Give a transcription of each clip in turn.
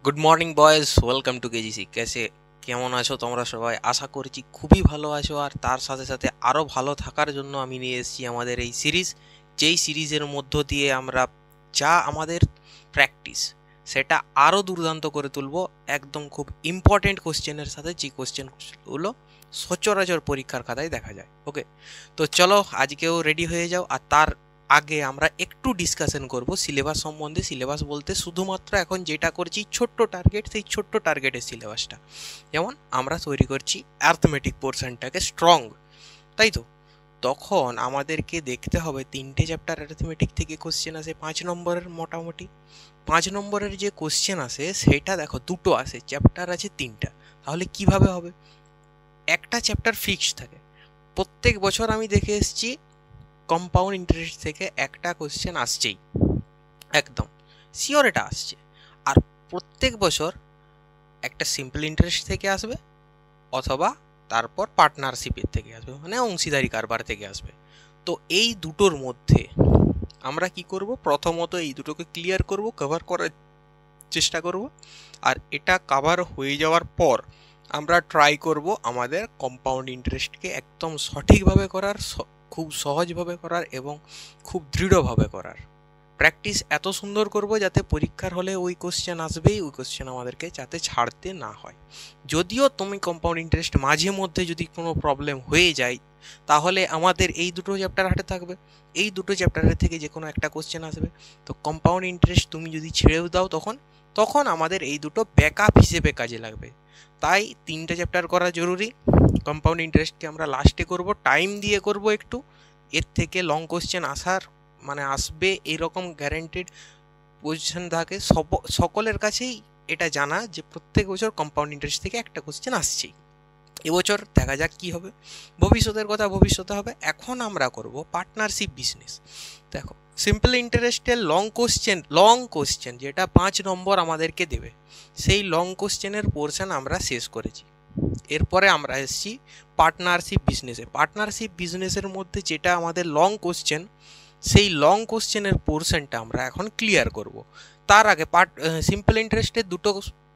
Good morning boys, welcome to KGC. কেমন আছো তোমরা সবাই? আশা করছি খুবই ভালো আছো, আর তার সাথে সাথে আরও ভালো থাকার জন্য আমি নিয়ে এসেছি আমাদের এই সিরিজ, যেই সিরিজের মধ্য দিয়ে আমরা যা আমাদের প্র্যাকটিস সেটা আরও দুর্দান্ত করে তুলবো, একদম খুব ইম্পর্টেন্ট কোশ্চেনের সাথে, যে কোশ্চেনগুলো সচরাচর পরীক্ষার খাতায় দেখা যায়। ওকে, তো চলো আজকেও রেডি হয়ে যাও। আর তার আগে আমরা একটু ডিসকাশন করব সিলেবাস সম্বন্ধে। সিলেবাস বলতে শুধুমাত্র এখন যেটা করছি ছোট্ট টার্গেট, সেই ছোট্ট টার্গেটের সিলেবাসটা। যেমন আমরা তৈরি করছি অ্যারিথমেটিক পোর্শনটাকে স্ট্রং, তাই তো? তখন আমাদেরকে দেখতে হবে তিনটে চ্যাপ্টার অ্যারিথমেটিক থেকে কোশ্চেন আসে 5 নম্বরের, মোটামুটি 5 নম্বরের যে কোশ্চেন আসে সেটা দেখো দুটো আসে, চ্যাপ্টার আছে তিনটা। তাহলে কিভাবে হবে? একটা চ্যাপ্টার ফিক্সড থাকে। প্রত্যেক বছর আমি দেখে এসেছি কম্পাউন্ড ইন্টারেস্ট থেকে একটা কোশ্চেন আসছেই, একদম শিওর এটা আসছে। আর প্রত্যেক বছর একটা সিম্পল ইন্টারেস্ট থেকে আসবে, অথবা তারপর পার্টনারশিপের থেকে আসবে, মানে অংশীদারি কারবার থেকে আসবে। তো এই দুটোর মধ্যে আমরা কি করব? প্রথমত এই দুটোকে ক্লিয়ার করব, কভার করার চেষ্টা করব। আর এটা কভার হয়ে যাওয়ার পর আমরা ট্রাই করব আমাদের কম্পাউন্ড ইন্টারেস্টকে একদম সঠিকভাবে করার, খুব সহজভাবে করার এবং খুব দৃঢ়ভাবে করার। প্র্যাকটিস এত সুন্দর করব যাতে পরীক্ষার হলে ওই কোশ্চেন আসবেই, ওই কোশ্চেন আমাদেরকে যাতে ছাড়তে না হয়। যদিও তুমি কম্পাউন্ড ইন্টারেস্ট মাঝে মধ্যে যদি কোনো প্রবলেম হয়ে যায়, তাহলে আমাদের এই দুটো চ্যাপ্টার হাতে থাকবে, এই দুটো চ্যাপ্টারের থেকে যে কোনো একটা কোশ্চেন আসবে। তো কম্পাউন্ড ইন্টারেস্ট তুমি যদি ছেড়েও দাও তখন তখন আমাদের এই দুটো ব্যাকআপ হিসেবে কাজে লাগবে। তাই তিনটে চ্যাপ্টার করা জরুরি। কম্পাউন্ড ইন্টারেস্টকে আমরা লাস্টে করব, টাইম দিয়ে করব একটু। এর থেকে লং কোশ্চেন আসার মানে আসবে এরকম গ্যারেন্টেড পজিশন থাকে, সকলের কাছেই এটা জানা যে প্রত্যেক বছর কম্পাউন্ড ইন্টারেস্ট থেকে একটা কোশ্চেন আসছেই। এবছর দেখা যাক কি হবে, ভবিষ্যতের কথা ভবিষ্যতে হবে। এখন আমরা করব পার্টনারশিপ বিজনেস। দেখো, সিম্পল ইন্টারেস্টের লং কোশ্চেন যেটা 5 নম্বর আমাদেরকে দেবে, সেই লং কোশ্চেনের পোর্শন আমরা শেষ করেছি। এরপরে আমরা এসেছি পার্টনারশিপ বিজনেসের মধ্যে যেটা আমাদের লং কোশ্চেন, সেই লং কোশ্চেনের পোর্শনটা আমরা এখন ক্লিয়ার করব। তার আগে সিম্পল ইন্টারেস্টের দুটো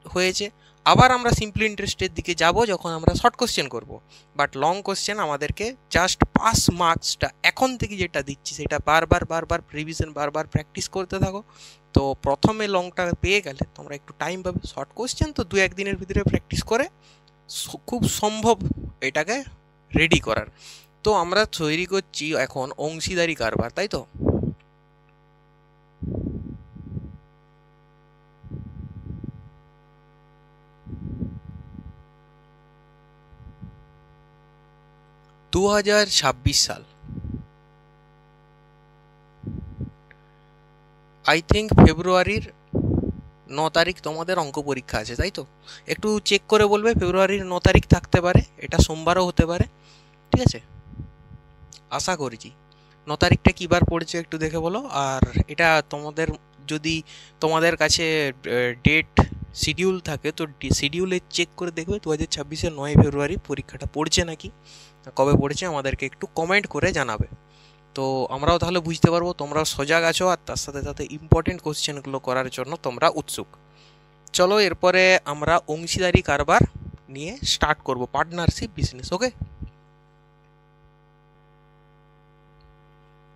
হয়েছে, আবার আমরা সিম্পল ইন্টারেস্টের দিকে যাব যখন আমরা শর্ট কোশ্চেন করব। বাট লং কোশ্চেন আমাদেরকে জাস্ট পাস মার্কসটা এখন থেকে যেটা দিচ্ছি সেটা বারবার প্রিভিশন বারবার প্র্যাকটিস করতে থাকো। তো প্রথমে লংটা পেয়ে গেলে তোমরা একটু টাইম পাবে, শর্ট কোশ্চেন তো 2-1 দিনের ভিতরে প্র্যাকটিস করে খুব সম্ভব এটাকে রেডি করার। তো আমরা তৈরি করছি এখন অংশীদারি কারবার, তাই তো? দু 2026 সাল, আই থিঙ্ক ফেব্রুয়ারির 9 তারিখ তোমাদের অঙ্ক পরীক্ষা আছে, তাই তো? একটু চেক করে বলবে, ফেব্রুয়ারির 9 তারিখ থাকতে পারে, এটা সোমবারও হতে পারে, ঠিক আছে? আশা করছি। 9 তারিখটা কী বার পড়ছে একটু দেখে বলো। আর এটা তোমাদের, যদি তোমাদের কাছে ডেট শিডিউল থাকে তো শিডিউলে চেক করে দেখবে 2026-এর 9 ফেব্রুয়ারি পরীক্ষাটা পড়ছে নাকি, কবে পড়েছে আমাদেরকে একটু কমেন্ট করে জানাবে। তো আমরাও তাহলে বুঝতে পারবো তোমরাও সজাগ আছো, আর তার সাথে সাথে ইম্পর্টেন্ট কোশ্চেনগুলো করার জন্য তোমরা উৎসুক। চলো এরপরে আমরা অংশীদারি কারবার নিয়ে স্টার্ট করব, পার্টনারশিপ বিজনেস। ওকে,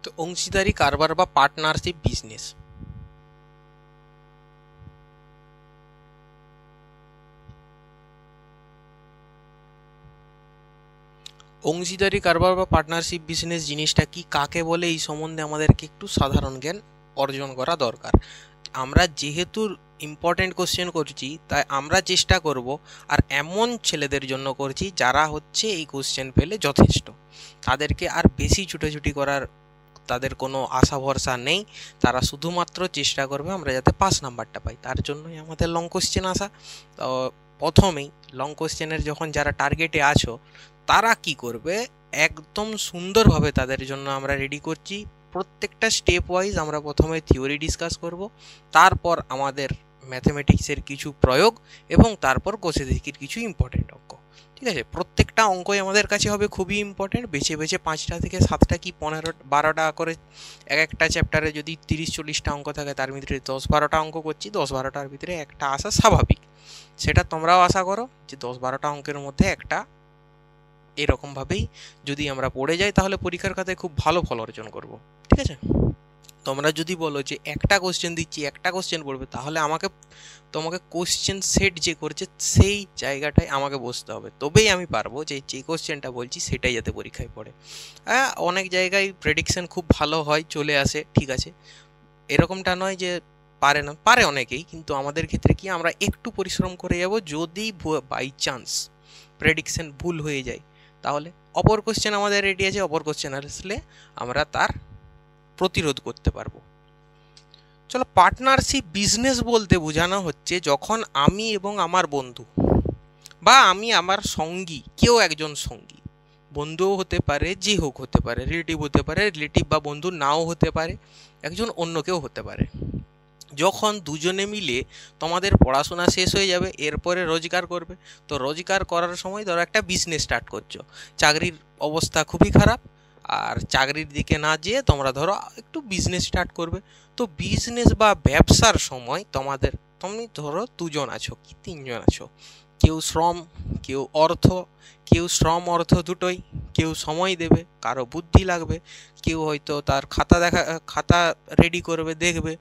তো অংশীদারি কারবার বা পার্টনারশিপ বিজনেস, অংশীদারি কারবার বা পার্টনারশিপ বিজনেস জিনিসটা কি, কাকে বলে, এই সম্বন্ধে আমাদেরকে একটু সাধারণ জ্ঞান অর্জন করা দরকার। আমরা যেহেতু ইম্পর্টেন্ট কোশ্চেন করছি, তাই আমরা চেষ্টা করব, আর এমন ছেলেদের জন্য করছি যারা হচ্ছে এই কোশ্চেন পেলে যথেষ্ট, তাদেরকে আর বেশি ছুটোছুটি করার তাদের কোনো আশা ভরসা নেই। তারা শুধুমাত্র চেষ্টা করবে আমরা যাতে 5 নাম্বারটা পাই, তার জন্যই আমাদের লং কোশ্চেন আসা। তো প্রথমেই লং কোশ্চেনের যখন যারা টার্গেটে আছো, তারা কি করবে, একদম সুন্দরভাবে তাদের জন্য আমরা রেডি করছি। প্রত্যেকটা স্টেপ ওয়াইজ আমরা প্রথমে থিওরি ডিসকাস করব, তারপর আমাদের ম্যাথমেটিক্সের কিছু প্রয়োগ, এবং তারপর কোষে দিকির কিছু ইম্পর্টেন্ট অঙ্ক। ঠিক আছে, প্রত্যেকটা অঙ্কই আমাদের কাছে হবে খুবই ইম্পর্টেন্ট। বেছে বেছে 5টা থেকে 7টা কি 15-12টা করে এক একটা চ্যাপ্টারে যদি 30-40টা অঙ্ক থাকে, তার ভিতরে 10-12টা অঙ্ক করছি, 10-12টার ভিতরে একটা আসা স্বাভাবিক। সেটা তোমরাও আশা করো যে 10-12টা অঙ্কের মধ্যে একটা এরকমভাবেই যদি আমরা পড়ে যাই তাহলে পরীক্ষার খাতায় খুব ভালো ফল অর্জন করব। ঠিক আছে, তোমরা যদি বলো যে একটা কোশ্চেন দিচ্ছি, একটা কোশ্চেন পড়বে, তাহলে তোমাকে কোশ্চেন সেট যে করছে সেই জায়গাটায় আমাকে বসতে হবে, তবেই আমি পারবো যে কোশ্চেনটা বলছি সেটাই যাতে পরীক্ষায় পড়ে। অনেক জায়গায় প্রেডিকশন খুব ভালো হয়, চলে আসে, ঠিক আছে, এরকমটা নয় যে পারে না, পারে অনেকেই, কিন্তু আমাদের ক্ষেত্রে কি আমরা একটু পরিশ্রম করে যাব, যদি বাই চান্স প্রেডিকশন ভুল হয়ে যায় তাহলে অপর কোশ্চেন আমাদের রেডি আছে, অপর কোশ্চেন আসলে আমরা তার প্রতিরোধ করতে পারবো। চলো, পার্টনারশিপ বিজনেস বলতে বোঝানো হচ্ছে যখন আমি এবং আমার বন্ধু বা আমি আমার সঙ্গী, কেউ একজন সঙ্গী, বন্ধুও হতে পারে, যে হোক হতে পারে, রিলেটিভ হতে পারে, রিলেটিভ বা বন্ধু নাও হতে পারে, একজন অন্য কেউ হতে পারে, যখন দুজনে মিলে তোমাদের পড়াশোনা শেষ হয়ে যাবে, এরপরে রোজগার করবে। তো রোজগার করার সময় ধরো একটা বিজনেস স্টার্ট করছো, চাকরির অবস্থা খুবই খারাপ, আর চাকরির দিকে না যেয়ে তোমরা ধরো একটু বিজনেস স্টার্ট করবে। তো বিজনেস বা ব্যবসার সময় তুমি ধরো দুজন আছো কি তিনজন আছো, কেউ শ্রম, কেউ অর্থ, কেউ শ্রম অর্থ দুটোই, কেউ সময় দেবে, কারো বুদ্ধি লাগবে, কেউ হয়তো তার খাতা রেডি করবে, দেখবে,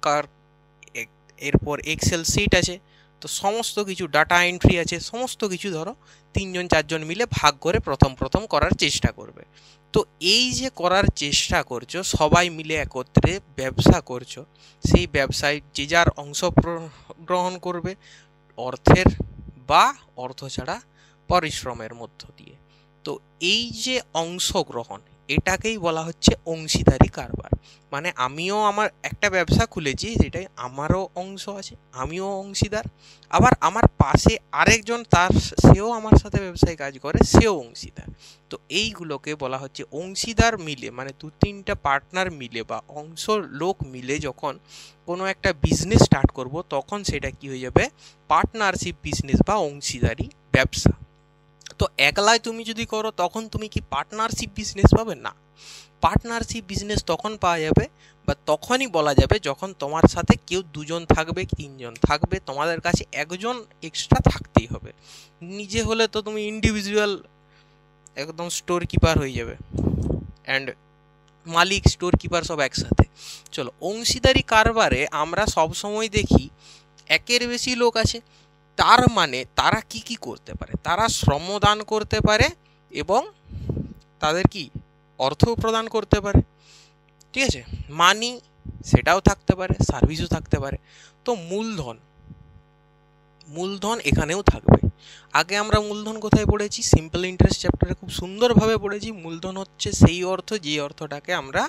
কার এরপর এক্সেল শিট আছে, তো সমস্ত কিছু ডাটা এন্ট্রি আছে, সমস্ত কিছু ধরো 3-4জন মিলে ভাগ করে প্রথম করার চেষ্টা করবে। তো এই যে করার চেষ্টা করছো, সবাই মিলে একত্রে ব্যবসা করছো, সেই ব্যবসায় যে যার অংশগ্রহণ করবে, অর্থের বা অর্থ ছাড়া পরিশ্রমের মধ্য দিয়ে। তো এই যে অংশগ্রহণ, এটাকেই বলা হচ্ছে অংশীদারি কারবার। মানে আমিও আমার একটা ব্যবসা খুলেছি, যেটাই আমারও অংশ আছে, আমিও অংশীদার, আবার আমার পাশে আরেকজন সেও আমার সাথে ব্যবসায় কাজ করে, সেও অংশীদার। তো এইগুলোকে বলা হচ্ছে অংশীদার মিলে, মানে 2-3টা পার্টনার মিলে বা অংশ লোক মিলে যখন কোনো একটা বিজনেস স্টার্ট করব, তখন সেটা কি হয়ে যাবে, পার্টনারশিপ বিজনেস বা অংশীদারি ব্যবসা। তো একলায় তুমি যদি করো তখন তুমি কি পার্টনারশিপ বিজনেস পাবে না। পার্টনারশিপ বিজনেস তখন পাওয়া যাবে বা তখনই বলা যাবে যখন তোমার সাথে কেউ 2জন থাকবে, 3জন থাকবে, তোমাদের কাছে একজন এক্সট্রা থাকতেই হবে। নিজে হলে তো তুমি ইন্ডিভিজুয়াল একদম স্টোর কিপার হয়ে যাবে, অ্যান্ড মালিক স্টোর কিপার সব একসাথে। চলো, অংশীদারি কারবারে আমরা সব সময় দেখি একের বেশি লোক আছে, তার মানে তারা কি কি করতে পারে, তারা শ্রমদান করতে পারে এবং তাদের কি অর্থও প্রদান করতে পারে। ঠিক আছে, মানি সেটাও থাকতে পারে, সার্ভিসও থাকতে পারে। তো মূলধন এখানেও থাকবে। আগে আমরা মূলধন কোথায় পড়েছি, সিম্পল ইন্টারেস্ট চ্যাপ্টারে খুব সুন্দরভাবে পড়েছি। মূলধন হচ্ছে সেই অর্থ যে অর্থটাকে আমরা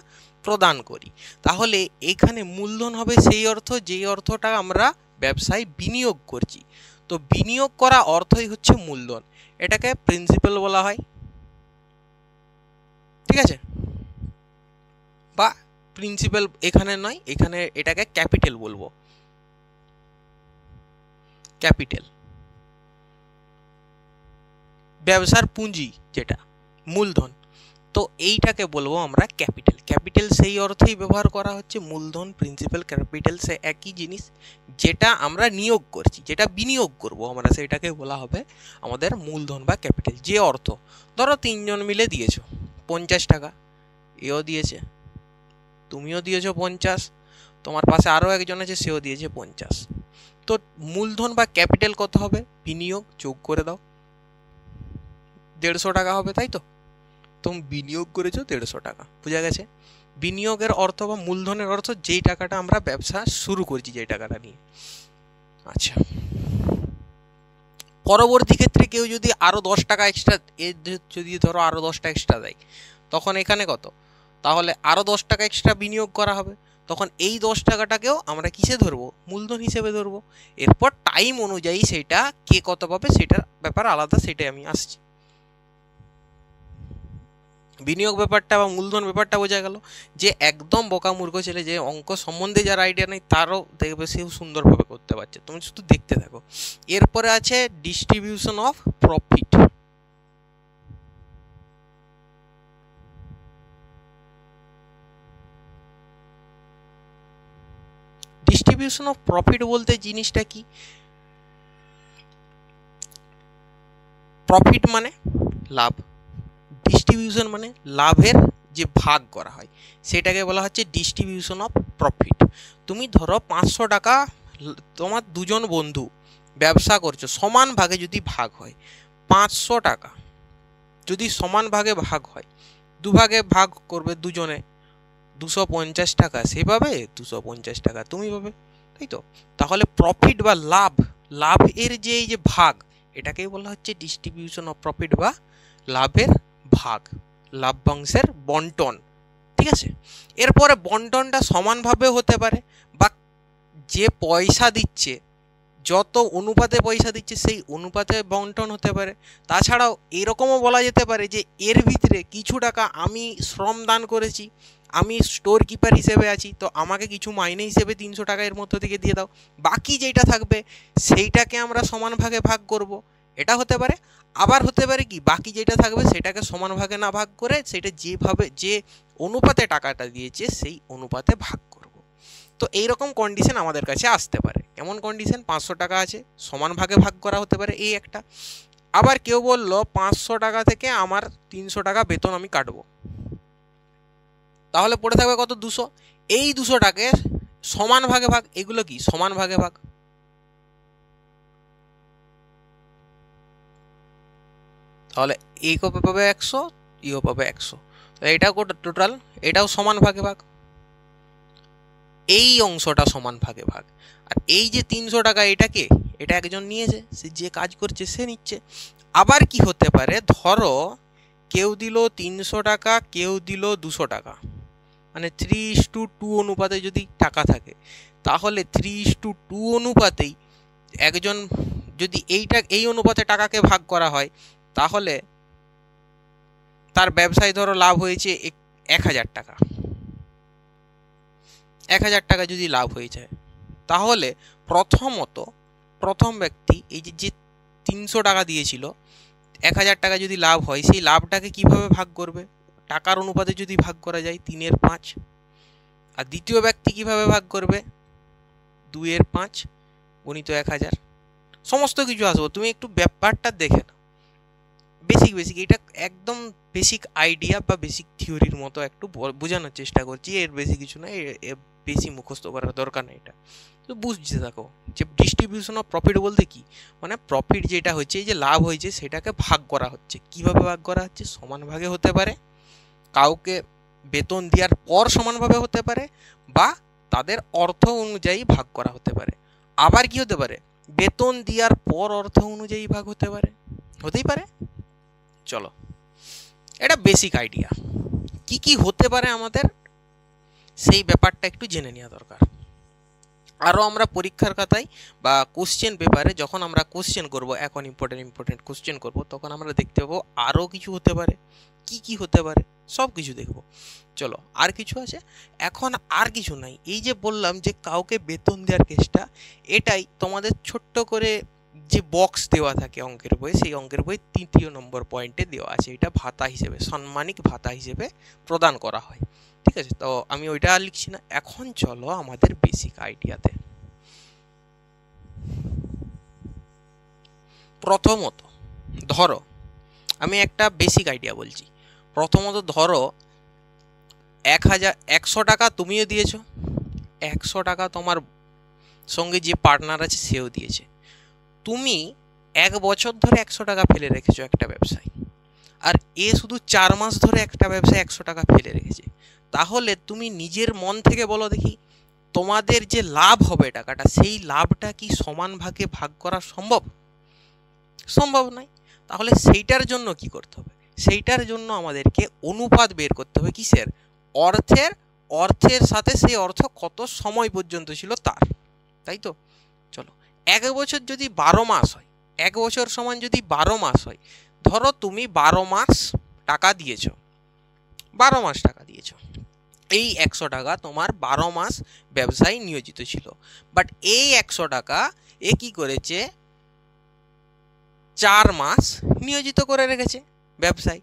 প্রদান করি। তাহলে এখানে মূলধন হবে সেই অর্থ যেই অর্থটা আমরা ব্যবসায় বিনিয়োগ করছি। তো বিনিয়োগ করা অর্থই হচ্ছে মূলধন, এটাকে প্রিন্সিপাল বলা হয়। ঠিক আছে, বা প্রিন্সিপাল এখানে নয়, এখানে এটাকে ক্যাপিটাল বলবো, ক্যাপিটাল, ব্যবসার পুঁজি যেটা মূলধন। তো এইটাকে বলবো আমরা ক্যাপিটাল। ক্যাপিটাল সেই অর্থেই ব্যবহার করা হচ্ছে, মূলধন, প্রিন্সিপাল, ক্যাপিটাল সে একই জিনিস। যেটা আমরা নিয়োগ করছি, যেটা বিনিয়োগ করব আমরা, সেটাকে বলা হবে আমাদের মূলধন বা ক্যাপিটাল। যে অর্থ ধরো 3জন মিলে দিয়েছো 50 টাকা, এও দিয়েছে, তুমিও দিয়েছো 50, তোমার পাশে আরও একজন আছে, সেও দিয়েছে 50। তো মূলধন বা ক্যাপিটাল কত হবে, বিনিয়োগ যোগ করে দাও, 150 টাকা হবে, তাই তো? তুমি বিনিয়োগ করেছো 150 টাকা, বোঝা গেছে? বিনিয়োগের অর্থ বা মূলধনের অর্থ যেই টাকাটা আমরা ব্যবসা শুরু করছি, যেই টাকাটা নিয়ে। আচ্ছা, পরবর্তী ক্ষেত্রে কেউ যদি আরও 10 টাকা এক্সট্রা, যদি ধরো আরও 10টা এক্সট্রা দেয়, তখন এখানে কত, তাহলে আরও 10 টাকা এক্সট্রা বিনিয়োগ করা হবে। তখন এই 10 টাকাটাকেও আমরা কিসে ধরবো, মূলধন হিসেবে ধরবো। এরপর টাইম অনুযায়ী সেটা কে কত পাবে সেটার ব্যাপার আলাদা, সেটাই আমি আসছি। বিনিয়োগ ব্যাপারটা বা মূলধন ব্যাপারটা বোঝা গেল। যে একদম বোকা মূর্খ ছেলে, যে অঙ্ক সম্বন্ধে যার আইডিয়া নেই, তারও দেখবে সেও সুন্দরভাবে করতে পারছে, তুমি শুধু দেখতে থাকো। এরপরে আছে distribution of profit. Distribution of profit বলতে জিনিসটা কি? প্রফিট মানে লাভ, ডিস্ট্রিবিউশন মানে লাভের যে ভাগ করা হয় সেটাকে বলা হচ্ছে ডিস্ট্রিবিউশন অফ প্রফিট। তুমি ধরো 500 টাকা তোমার দুজন বন্ধু ব্যবসা করছো, সমান ভাগে যদি ভাগ হয়, 500 টাকা যদি সমান ভাগে ভাগ হয়, দুভাগে ভাগ করবে দুজনে, 250 টাকা সে পাবে, 250 টাকা তুমি পাবে, তাই তো? তাহলে প্রফিট বা লাভ, লাভ এর যে এই যে ভাগ, এটাকেই বলা হচ্ছে ডিস্ট্রিবিউশন অফ প্রফিট বা লাভের ভাগ, লাভ্যাংশের বন্টন। ঠিক আছে, এরপরে বন্টনটা সমানভাবে হতে পারে, বা যে পয়সা দিচ্ছে যত অনুপাতে পয়সা দিচ্ছে সেই অনুপাতে বন্টন হতে পারে। তাছাড়াও এরকমও বলা যেতে পারে যে এর ভিতরে কিছু টাকা আমি শ্রম দান করেছি, আমি স্টোর কিপার হিসেবে আছি, তো আমাকে কিছু মাইনে হিসেবে 300 টাকা এর মধ্য থেকে দিয়ে দাও, বাকি যেটা থাকবে সেইটাকে আমরা সমান ভাগে ভাগ করব, এটা হতে পারে। আবার হতে পারে কি, বাকি যেটা থাকবে সেটাকে সমান ভাগে না ভাগ করে সেটা যেভাবে যে অনুপাতে টাকাটা দিয়েছে সেই অনুপাতে ভাগ করব। তো এইরকম কন্ডিশন আমাদের কাছে আসতে পারে। কেমন কন্ডিশন? 500 টাকা আছে, সমান ভাগে ভাগ করা হতে পারে, এই একটা। আবার কেউ বলল 500 টাকা থেকে আমার 300 টাকা বেতন আমি কাটবো, তাহলে পড়ে থাকবে কত? 200। এই 200 টাকে সমান ভাগে ভাগ, এগুলো কি সমান ভাগে ভাগ, তাহলে এই কপে পাবে 100, ইও পাবে 100, এটাও টোটাল, এটাও সমান ভাগে ভাগ, এই অংশটা সমান ভাগে ভাগ। আর এই যে 300 টাকা, এটাকে এটা একজন নিয়েছে, সে যে কাজ করছে সে নিচ্ছে। আবার কি হতে পারে, ধরো কেউ দিল 300 টাকা, কেউ দিল 200 টাকা, মানে 3:2 অনুপাতে যদি টাকা থাকে, তাহলে 3:2 অনুপাতেই একজন যদি এই অনুপাতে টাকাকে ভাগ করা হয়, তাহলে তার ব্যবসায় ধরো লাভ হয়েছে 1000 টাকা, 1000 টাকা যদি লাভ হয়ে যায়, তাহলে প্রথম ব্যক্তি এই যে 300 টাকা দিয়েছিল, 1000 টাকা যদি লাভ হয়, সেই লাভটাকে কিভাবে ভাগ করবে? টাকার অনুপাতে যদি ভাগ করা যায় 3/5। আর দ্বিতীয় ব্যক্তি কিভাবে ভাগ করবে? 2/5 গুণিত 1000, সমস্ত কিছু আসবো, তুমি একটু ব্যাপারটা দেখে নাও। বেসিক এটা একদম বেসিক আইডিয়া বা বেসিক থিওরির মতো একটু বোঝানোর চেষ্টা করছি, এর বেশি কিছু না, বেশি মুখস্থ করার দরকার নেই, এটা তো বুঝতে থাকো। যে ডিস্ট্রিবিউশন অফ প্রফিট বলতে কি, মানে প্রফিট যেটা হচ্ছে, এই যে লাভ হয়েছে সেটাকে ভাগ করা হচ্ছে, কিভাবে ভাগ করা হচ্ছে? সমান ভাগে হতে পারে, কাউকে বেতন দেওয়ার পর সমানভাবে হতে পারে, বা তাদের অর্থ অনুযায়ী ভাগ করা হতে পারে। আবার কি হতে পারে, বেতন দেওয়ার পর অর্থ অনুযায়ী ভাগ হতে পারে, হতেই পারে। চলো, এটা বেসিক আইডিয়া। কি কি হতে পারে আমাদের সেই ব্যাপারটা একটু জেনে নেওয়া দরকার। আরও আমরা পরীক্ষার খাতায় বা কোশ্চেন পেপারে যখন আমরা কোশ্চেন করব, এখন ইম্পর্টেন্ট কোশ্চেন করব, তখন আমরা দেখতে পাবো আরও কিছু হতে পারে। কি কি হতে পারে সব কিছু দেখব। চলো, আর কিছু আছে? এখন আর কিছু নাই, এই যে বললাম যে কাউকে বেতন দেওয়ার কেসটা, এটাই তোমাদের ছোট্ট করে যে বক্স দেওয়া থাকে অঙ্কের বই, সেই অঙ্কের বই 3য় নম্বর পয়েন্টে দেওয়া আছে, এটা ভাতা হিসেবে, সাম্মানিক ভাতা হিসেবে প্রদান করা হয়। ঠিক আছে, তো আমি ওইটা আর লিখছি না। এখন চলো আমাদের বেসিক আইডিয়াতে। প্রথমত ধরো, আমি একটা বেসিক আইডিয়া বলছি। প্রথমত ধরো 100 টাকা তুমিও দিয়েছো, 100 টাকা তোমার সঙ্গে যে পার্টনার আছে সেও দিয়েছে। তুমি 1 বছর ধরে 100 টাকা ফেলে রেখেছো একটা ব্যবসায়, আর এ শুধু 4 মাস ধরে একটা ব্যবসায় 100 টাকা ফেলে রেখেছে। তাহলে তুমি নিজের মন থেকে বলো দেখি, তোমাদের যে লাভ হবে টাকাটা, সেই লাভটা কি সমান ভাগে ভাগ করা সম্ভব? সম্ভব নয়। তাহলে সেইটার জন্য কি করতে হবে? সেইটার জন্য আমাদেরকে অনুপাত বের করতে হবে, কিসের? অর্থের সাথে সেই অর্থ কত সময় পর্যন্ত ছিল তার, তাই তো? চলো, 1 বছর যদি 12 মাস হয়, 1 বছর সমান যদি 12 মাস হয়, ধরো তুমি 12 মাস টাকা দিয়েছ, 12 মাস টাকা দিয়েছো। এই 100 টাকা তোমার 12 মাস ব্যবসায় নিয়োজিত ছিল। বাট এই 100 টাকা এ কি করেছে, 4 মাস নিয়োজিত করে রেখেছে ব্যবসায়।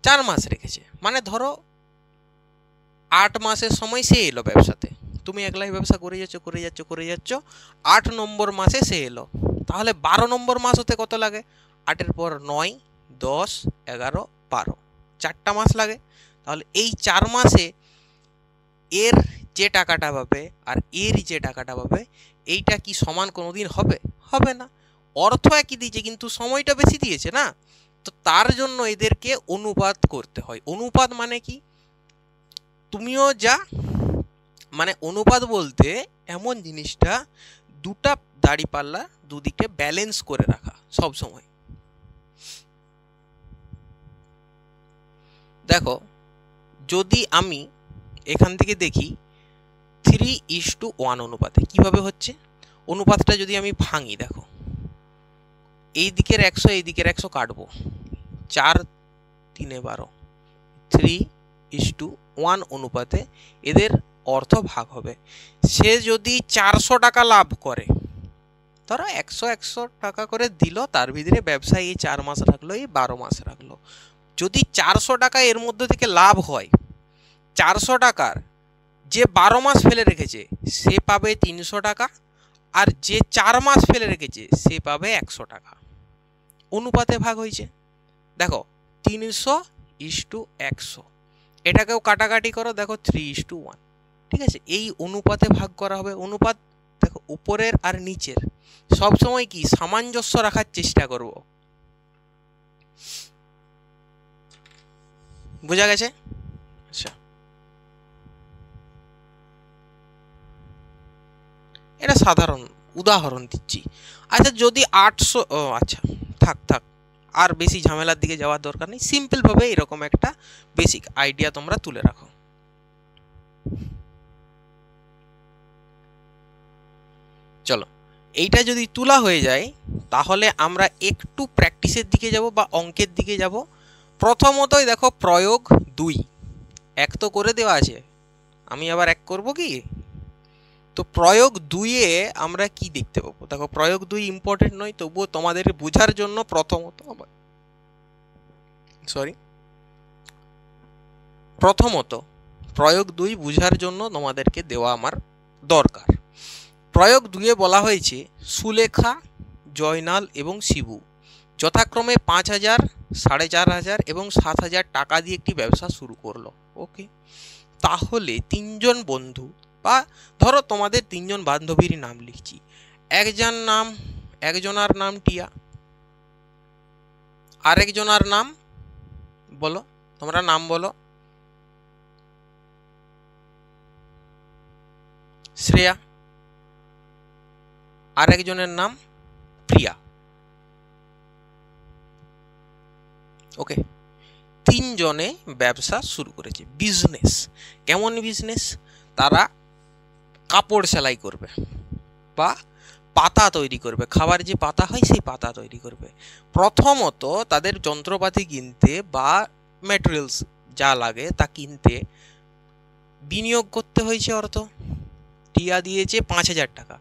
4 মাস রেখেছে মানে ধরো 8 মাসের সময় সে এলো ব্যবসাতে। তুমি একলাই ব্যবসা করে যাচ্ছ 8 নম্বর মাসে সে এলো। তাহলে 12 নম্বর মাস হতে কত লাগে? 8-এর পর 9, 10, 11, 12, 4টা মাস লাগে। তাহলে এই 4 মাসে এর যে টাকাটা পাবে আর এর যে টাকাটা পাবে, এইটা কি সমান কোনোদিন হবে? হবে না। অর্থ একই দিয়েছে কিন্তু সময়টা বেশি দিয়েছে না। তো তার জন্য এদেরকে অনুপাত করতে হয়। অনুপাত মানে কি? তুমিও যা, মানে অনুপাত বলতে এমন জিনিসটা দুটা দাঁড়িপাল্লা দুদিকে ব্যালেন্স করে রাখা সব সময়। দেখো যদি আমি এখান থেকে দেখি 3:1 অনুপাতে কিভাবে হচ্ছে, অনুপাতটা যদি আমি ভাঙি, দেখো এই দিকের 100 এই দিকের 100 কাটবো, 4 3 12, 3:1 অনুপাতে এদের অর্থ ভাগ হবে। সে যদি 400 টাকা লাভ করে, ধরো 100 টাকা করে দিল, তার ভিতরে ব্যবসায় এই 4 মাস রাখলো, এই 12 মাস রাখলো। যদি 400 টাকা এর মধ্যে থেকে লাভ হয়, 400 টাকার যে 12 মাস ফেলে রেখেছে সে পাবে 300 টাকা, আর যে 4 মাস ফেলে রেখেছে সে পাবে 100 টাকা। অনুপাতে ভাগ হয়েছে। দেখো 300:100, এটাকেও কাটাকাটি করো, দেখো 3:1। ঠিক আছে, এই অনুপাতে ভাগ করা হবে। অনুপাত দেখো উপরের আর নিচের সবসময় কি সামঞ্জস্য রাখার চেষ্টা করব। বোঝা গেছে? আচ্ছা, এটা সাধারণ উদাহরণ দিচ্ছি। আচ্ছা যদি 800, আচ্ছা থাক থাক, আর বেশি ঝামেলার দিকে যাওয়ার দরকার নেই। সিম্পলভাবে এরকম একটা বেসিক আইডিয়া তোমরা তুলে রাখো। চলো, এইটা যদি তোলা হয়ে যায় তাহলে আমরা একটু প্র্যাকটিসের দিকে যাব বা অঙ্কের দিকে যাব। প্রথমতই দেখো প্রয়োগ 2, 1 তো করে দেওয়া আছে, আমি আবার 1 করব কি? তো প্রয়োগ 2-এ আমরা কি দেখতে পাবো? দেখো প্রয়োগ 2 ইম্পর্টেন্ট নয়, তবুও তোমাদের বোঝার জন্য প্রথমত প্রয়োগ 2 বোঝার জন্য তোমাদেরকে দেওয়া আমার দরকার। প্রয়োগ 2-এ বলা হয়েছে সুলেখা, জয়নাল এবং শিবু যথাক্রমে 5,000, 4,500 এবং 7,000 টাকা দিয়ে একটি ব্যবসা শুরু করলো। ওকে, তাহলে 3জন বন্ধু বা ধরো তোমাদের 3জন বান্ধবীর নাম লিখছি। একজনার নাম টিয়া, আরেকজনার নাম বলো, তোমরা নাম বলো। শ্রেয়া, আরেকজনের নাম প্রিয়া। ওকে, 3জনে ব্যবসা শুরু করেছে, বিজনেস। কেমন বিজনেস? তারা কাপড় সেলাই করবে বা পাতা তৈরি করবে, খাবার যে পাতা হয় সেই পাতা তৈরি করবে। প্রথমত তাদের যন্ত্রপাতি কিনতে বা ম্যাটেরিয়ালস যা লাগে তা কিনতে বিনিয়োগ করতে হয়েছে অর্থ। টিয়া দিয়েছে 5,000 টাকা।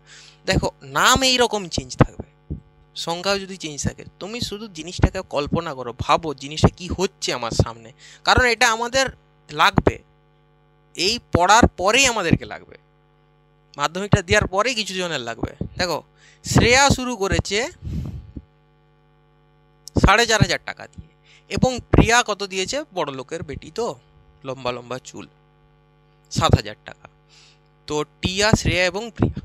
দেখো নাম এইরকম চেঞ্জ থাকবে, সংখ্যাও যদি চেঞ্জ থাকে, তুমি শুধু জিনিসটাকে কল্পনা করো, ভাবো জিনিসটা কি হচ্ছে আমার সামনে, কারণ এটা আমাদের লাগবে, এই পড়ার পরেই আমাদেরকে লাগবে, মাধ্যমিকটা দেওয়ার পরেই কিছু জনের লাগবে। দেখো শ্রেয়া শুরু করেছে 4,500 টাকা দিয়ে, এবং প্রিয়া কত দিয়েছে? বড় লোকের বেটি তো, লম্বা লম্বা চুল, 7,000 টাকা। তো টিয়া, শ্রেয়া এবং প্রিয়া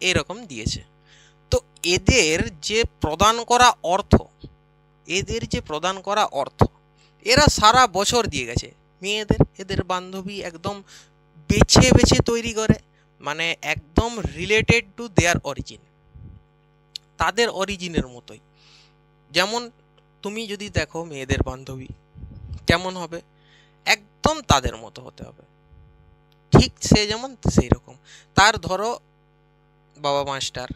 এরকম দিয়েছে। তো এদের যে প্রদান করা অর্থ এরা সারা বছর দিয়ে গেছে মেয়েদের, এদের বান্ধবী একদম বেছে বেছে তৈরি করে, মানে একদম রিলেটেড টু দেয়ার অরিজিন, তাদের অরিজিনের মতোই। যেমন তুমি যদি দেখো মেয়েদের বান্ধবী কেমন হবে, একদম তাদের মতো হতে হবে, ঠিক সে যেমন সেই রকম। তার ধরো বাবা মাস্টার,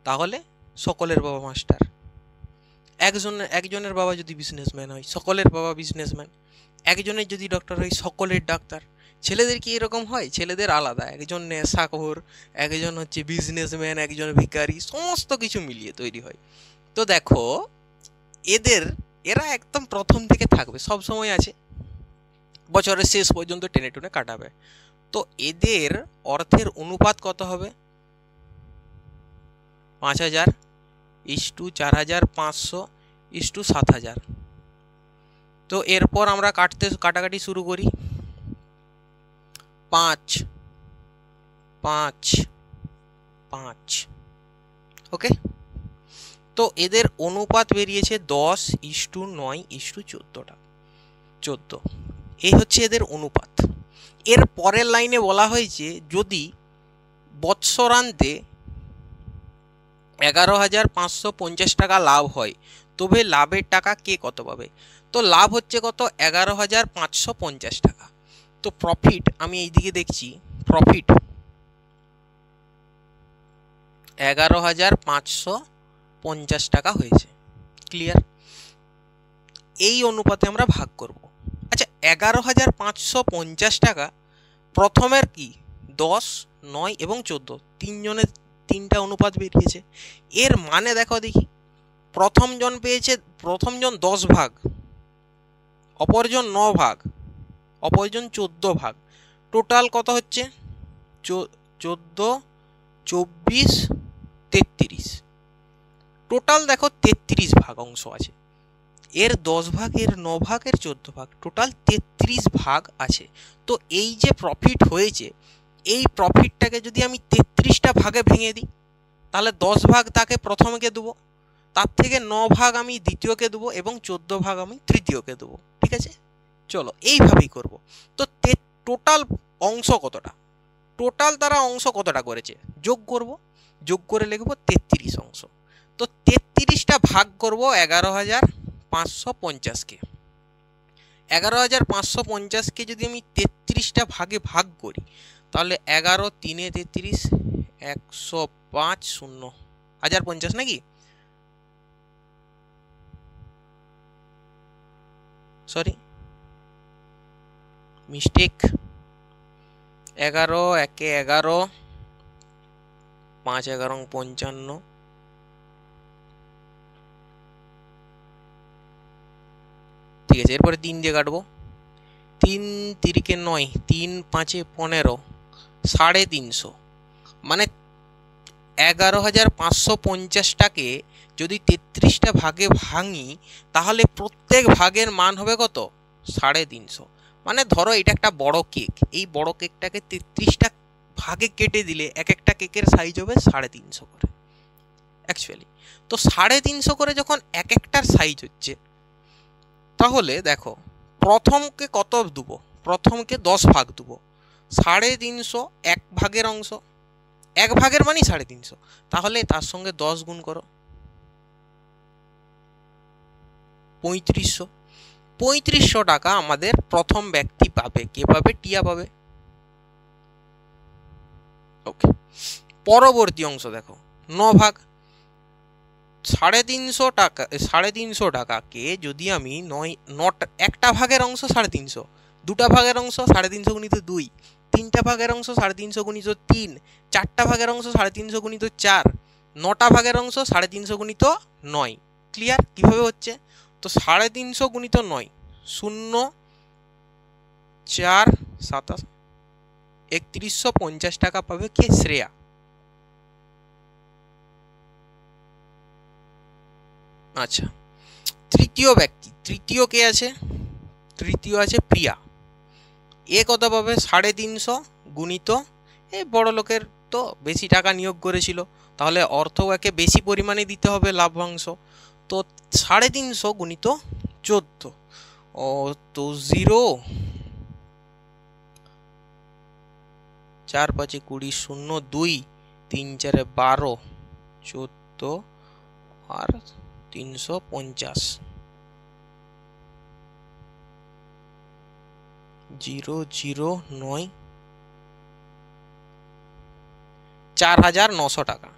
তাহলে সকলের বাবা মাস্টার, একজনের বাবা যদি বিজনেসম্যান হয়, সকলের বাবা বিজনেসম্যান। একজনের যদি ডক্টর হয়, সকলের ডাক্তার। ছেলেদের কি এরকম হয়? ছেলেদের আলাদা, একজন নেশাখোর, একজন হচ্ছে বিজনেসম্যান, একজন ভিখারি, সমস্ত কিছু মিলিয়ে তৈরি হয়। তো দেখো, এরা একদম প্রথম থেকে থাকবে, সব সময় আছে, বছরের শেষ পর্যন্ত টেনে টুনে কাটাবে। তো এদের অর্থের অনুপাত কত হবে? 5000:4500:7000। তো এরপর আমরা কাটাকাটি শুরু করি। 5 5 5, ওকে। তো এদের অনুপাত বেরিয়েছে 10:9:14 এই হচ্ছে এদের অনুপাত। এর পরের লাইনে বলা হয়েছে যদি বৎসরান্তে 11,550 টাকা লাভ হয় তবে লাভের টাকা কে কত পাবে? তো লাভ হচ্ছে কত? 11,550 টাকা। তো প্রফিট, আমি এইদিকে দেখছি, প্রফিট 11,550 টাকা হয়েছে। ক্লিয়ার? এই অনুপাতে আমরা ভাগ করব। আচ্ছা, 11,550 টাকা প্রথমের কি 10, 9 এবং 14 তিনজনের তিনটা অনুপাত বেরিয়েছে। এর মানে দেখো দেখি, প্রথমজন 10 ভাগ, অপরজন 9 ভাগ, অপরজন 14 ভাগ। টোটাল কত হচ্ছে? 14, 24, 33। টোটাল দেখো 33 ভাগ অংশ আছে। এর 10 ভাগ, এর 9 ভাগ, এর 14 ভাগ, টোটাল 33 ভাগ আছে। তো এই যে প্রফিট হয়েছে, এই প্রফিটটাকে যদি আমি 33টা ভাগে ভেঙে দিই, তাহলে 10 ভাগ তাকে প্রথমকে দেবো, তার থেকে 9 ভাগ আমি দ্বিতীয়কে দেবো এবং 14 ভাগ আমি তৃতীয়কে দেবো। ঠিক আছে, চলো এইভাবেই করব। তো টোটাল অংশ কতটা, টোটাল তারা অংশ কতটা করেছে যোগ করব, যোগ করে লিখব 33 অংশ। তো 33টা ভাগ করব 11,550-কে। 11,550-কে যদি আমি 33টা ভাগে ভাগ করি, তাহলে 11 3 33, 105 0 1050 নাকি? Sorry, mistake. 11 1 11, 5 11 55। ঠিক আছে, এরপরে 3 দিয়ে কাটবো। 3 3 9, 3 5 15, 350। মানে 11,550টাকে যদি 33টা ভাগে ভাঙি, তাহলে প্রত্যেক ভাগের মান হবে কত? 350। মানে ধরো এটা একটা বড় কেক, এই বড় কেকটাকে 33টা ভাগে কেটে দিলে এক একটা কেকের সাইজ হবে 350 করে অ্যাকচুয়ালি। তো 350 করে যখন এক একটার সাইজ হচ্ছে, তাহলে দেখো প্রথমকে কত দেবো? প্রথমকে 10 ভাগ দেবো। 350 এক ভাগের অংশ, এক ভাগের মানে 350, তাহলে তার সঙ্গে 10 গুণ করো, 3500। 3500 টাকা আমাদের প্রথম ব্যক্তি পাবে। কে পাবে? টিয়া পাবে। ওকে, পরবর্তী অংশ দেখো, 9 ভাগ। 350 টাকা, 350 টাকাকে যদি আমি একটা ভাগের অংশ 350, দুটা ভাগের অংশ 350 গুণিত 2, তিনটা ভাগের অংশ 350 গুণিত 3, চারটা ভাগের অংশ 350 গুণিত 4, 9টা ভাগের অংশ 350 গুণিত 9। ক্লিয়ার কিভাবে হচ্ছে? তো 350 গুণিত 9, 0 4 27, 3150 টাকা পাবে কে? শ্রেয়া। আচ্ছা, তৃতীয় ব্যক্তি, তৃতীয় কে আছে? তৃতীয় আছে প্রিয়া। এ কত পাবে? 350 গুণিত, এই বড় লোকের তো বেশি টাকা নিয়োগ করেছিল, তাহলে অর্থ একে বেশি পরিমাণে দিতে হবে লাভ্যাংশ। তো 350 গুণিত 14, ও তো 0, 4 5 20 0 2, 3 4 12, 14 আর 350, 0 0 9, 4,900 টাকা।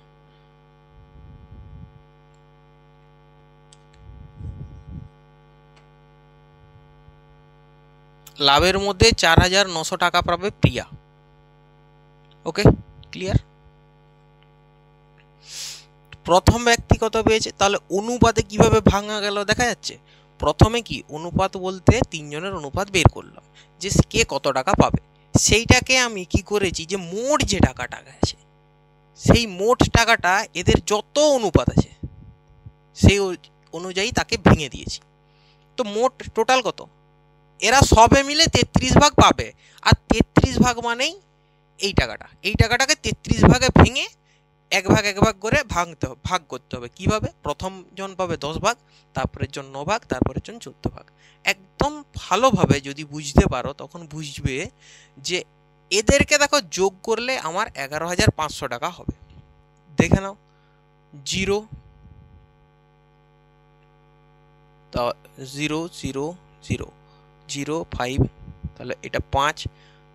লাভের মধ্যে 4,900 টাকা পাবে প্রিয়া। ওকে, ক্লিয়ার? প্রথম ব্যক্তি কত পেয়েছে? তাহলে অনুপাতে কিভাবে ভাঙা গেল দেখা যাচ্ছে। প্রথমে কি অনুপাত বলতে তিনজনের অনুপাত বের করলাম যে কে কত টাকা পাবে। সেইটাকে আমি কি করেছি যে মোট যে টাকাটা আছে সেই মোট টাকাটা এদের যত অনুপাত আছে সেই অনুযায়ী তাকে ভেঙে দিয়েছি। তো মোট টোটাল কত? এরা সবে মিলে 33 ভাগ পাবে। আর 33 ভাগ মানেই এই টাকাটাকে 33 ভাগে ভেঙে এক ভাগ করে ভাগ করতে হবে। কিভাবে? প্রথম জন পাবে 10 ভাগ, তারপরের জন 9 ভাগ, তারপরের জন 14 ভাগ। একদম ভালোভাবে যদি বুঝতে পারো তখন বুঝবে যে এদেরকে দেখো যোগ করলে আমার 11,500 টাকা হবে। দেখে নাও, 0 0 0 0 0 5, তাহলে এটা 5,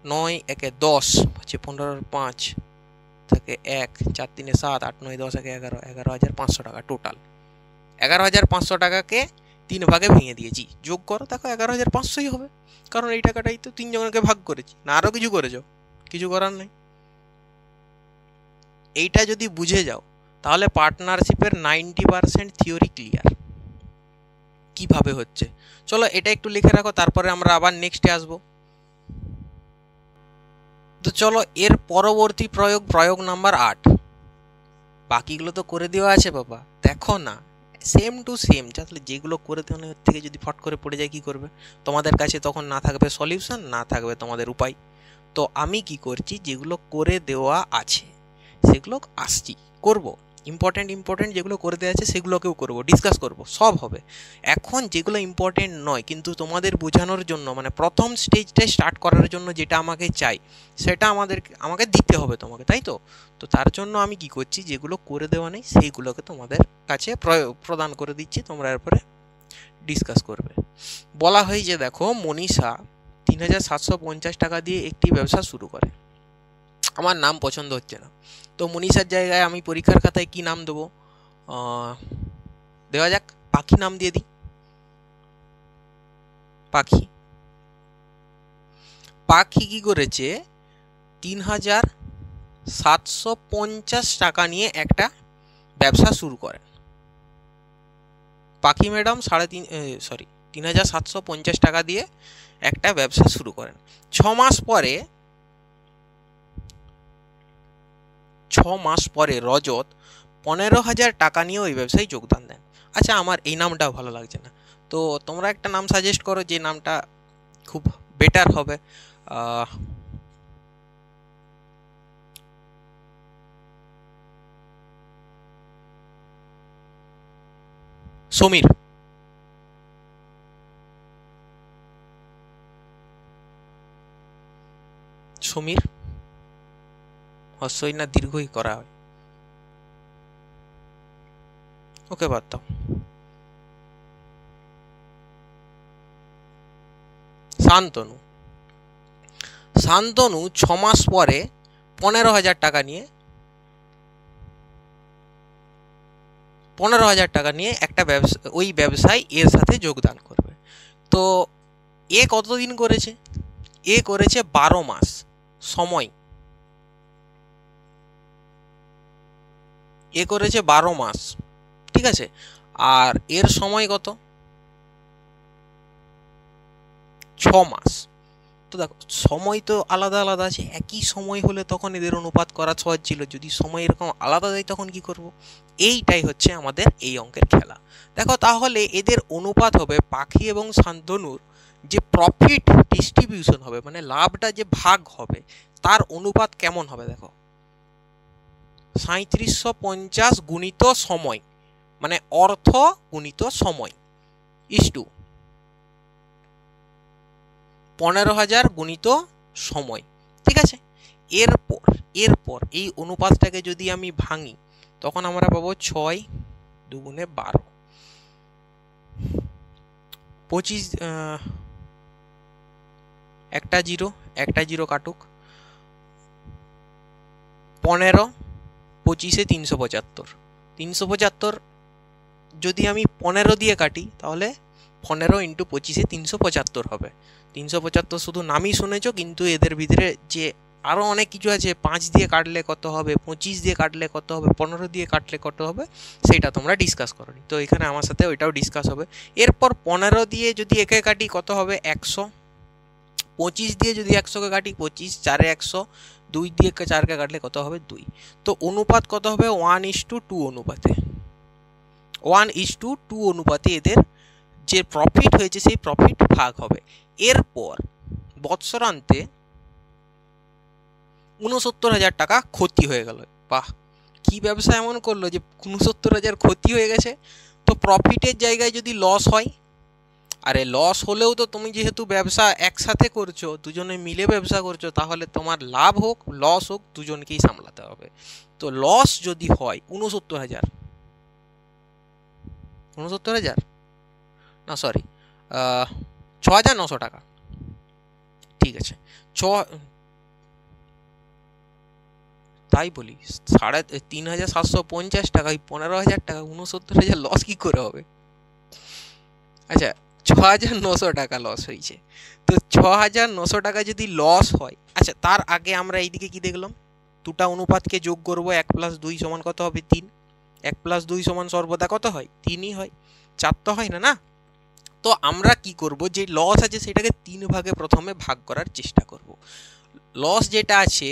9 একে 10, 15 5 থাকে 1, 4 3 7, 8 9 10 একে 11, 11,500 টাকা টোটাল। 11,500 টাকাকে 3 ভাগে ভেঙে দিয়েছি, যোগ করো দেখো 11,500ই হবে, কারণ এই টাকাটাই তো 3 জনকে ভাগ করেছি। না আরও কিছু করেছো? কিছু করার নেই। এইটা যদি বুঝে যাও তাহলে পার্টনারশিপের 90% থিওরি ক্লিয়ার। কিভাবে হচ্ছে চলো এটা একটু লিখে রাখো, তারপরে আমরা আবার নেক্সটে আসবো। তো চলো এর পরবর্তী প্রয়োগ নাম্বার 8। বাকিগুলো তো করে দেওয়া আছে বাবা, দেখো না সেম টু সেম। তাহলে যেগুলো করে দেওয়ার থেকে যদি ফট করে পড়ে যায় কি করবে? তোমাদের কাছে তখন না থাকবে সলিউশন, না থাকবে তোমাদের উপায়। তো আমি কি করছি, যেগুলো করে দেওয়া আছে সেগুলো আসছি করব। ইম্পর্টেন্ট যেগুলো করে দেওয়া আছে সেগুলোকেও করব, ডিসকাস করব, সব হবে। এখন যেগুলো ইম্পর্টেন্ট নয় কিন্তু তোমাদের বোঝানোর জন্য, মানে প্রথম স্টেজটাই স্টার্ট করার জন্য যেটা আমাকে চাই সেটা আমাকে দিতে হবে তোমাকে, তাই তো? তো তার জন্য আমি কি করছি, যেগুলো করে দেওয়া নেই সেইগুলোকে তোমাদের কাছে প্রদান করে দিচ্ছি, তোমরা এরপরে ডিসকাস করবে। বলা হয় যে দেখো মনীষা 3,750 টাকা দিয়ে একটি ব্যবসা শুরু করে। আমার নাম পছন্দ হচ্ছে না, তো মনীষার জায়গায় আমি পরীক্ষার খাতায় কি নাম দেবো? দেওয়া যাক পাখি নাম দিয়ে দিই। পাখি কি করেছে? 3,750 টাকা নিয়ে একটা ব্যবসা শুরু করেন। পাখি ম্যাডাম 3,750 টাকা দিয়ে একটা ব্যবসা শুরু করেন। 6 মাস পরে রজত 15,000 টাকা নিয়ে ওই ব্যবসায় যোগদান দেন। আচ্ছা, আমার এই নামটাও ভালো লাগছে না, তো তোমরা একটা নাম সাজেস্ট করো যে নামটা খুব বেটার হবে। সমীর। হস্যই না দীর্ঘই করা হয়? ওকে বাদ দাও। শান্তনু 6 মাস পরে 15,000 টাকা নিয়ে একটা ওই ব্যবসায় এর সাথে যোগদান করবে। তো এ কতদিন করেছে? এ করেছে 12 মাস সময়। এ করেছে 12 মাস, ঠিক আছে। আর এর সময় কত? 6 মাস। তো দেখো সময় তো আলাদা আলাদা আছে, একই সময় হলে তখন এদের অনুপাত করা সহজ ছিল। যদি সময় এরকম আলাদা দেয় তখন কি করব? এইটাই হচ্ছে আমাদের এই অঙ্কের খেলা। দেখো তাহলে এদের অনুপাত হবে পাখি এবং শান্তনুর যে প্রফিট ডিস্ট্রিবিউশন হবে, মানে লাভটা যে ভাগ হবে তার অনুপাত কেমন হবে? দেখো 3750 গুণিত সময়, মানে অর্থ গুণিত সময় ইস্টু 15,000 গুণিত সময়, ঠিক আছে। এরপর এই অনুপাতটাকে যদি আমি ভাঙি তখন আমরা পাবো 6 দুগুণে 12, 25, একটা জিরো কাটুক, 15, 25-এ 375, 375 যদি আমি 15 দিয়ে কাটি তাহলে 15 × 25-এ 375 হবে। 375 শুধু নামই শুনেছো, কিন্তু এদের ভিতরে যে আরও অনেক কিছু আছে, 5 দিয়ে কাটলে কত হবে, 25 দিয়ে কাটলে কত হবে, 15 দিয়ে কাটলে কত হবে, সেইটা তোমরা ডিসকাস করোনি। তো এখানে আমার সাথে ওইটাও ডিসকাস হবে। এরপর 15 দিয়ে যদি একে কাটি কত হবে, 100। 25 দিয়ে যদি 100কে কাটি 25, 4-এ 100, 2 দিয়ে 4কে কাটলে কত হবে, 2। তো অনুপাত কত হবে, 1:2 অনুপাতে, 1:2 অনুপাতে এদের যে প্রফিট হয়েছে সেই প্রফিট ভাগ হবে। এরপর বৎসরান্তে 69,000 টাকা ক্ষতি হয়ে গেল। বাহ, কি ব্যবসা এমন করলো যে 69,000 ক্ষতি হয়ে গেছে। তো প্রফিটের জায়গায় যদি লস হয়, আরে লস হলেও তো তুমি যেহেতু ব্যবসা একসাথে করছো, দুজনে মিলে ব্যবসা করছো, তাহলে তোমার লাভ হোক লস হোক দুজনকেই সামলাতে হবে। তো লস যদি হয় 69,000, 69,000 না সরি 6,900 টাকা, ঠিক আছে, তাই বলি 3,750 টাকা, 15,000 টাকা, 69,000 লস কি করে হবে? আচ্ছা, 6,900 টাকা লস হয়েছে। তো 6,900 টাকা যদি লস হয়, আচ্ছা তার আগে আমরা এইদিকে কি দেখলাম, দুটা অনুপাতকে যোগ করবো, 1+2 সমান কত হবে, 3। 1+2 সমান সর্বদা কত হয়, 3ই হয়, 4 তো হয় না। তো আমরা কি করব, যে লস আছে সেটাকে 3 ভাগে প্রথমে ভাগ করার চেষ্টা করব। লস যেটা আছে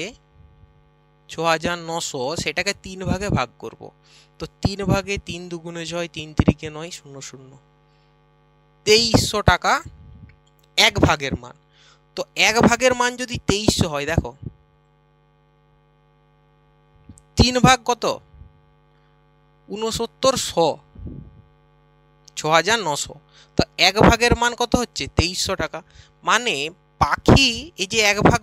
6,900, সেটাকে 3 ভাগে ভাগ করব। তো 3 ভাগে 3 দুগুণে 6, 3 3-কে 9, 0 0, 2300 টাকা এক ভাগের মান। তো এক ভাগের মান যদি 2300 হয়, দেখো 3 ভাগ কত, 6900, 6,900। তো এক ভাগের মান কত হচ্ছে, 2300 টাকা। মানে পাখি এই যে এক ভাগ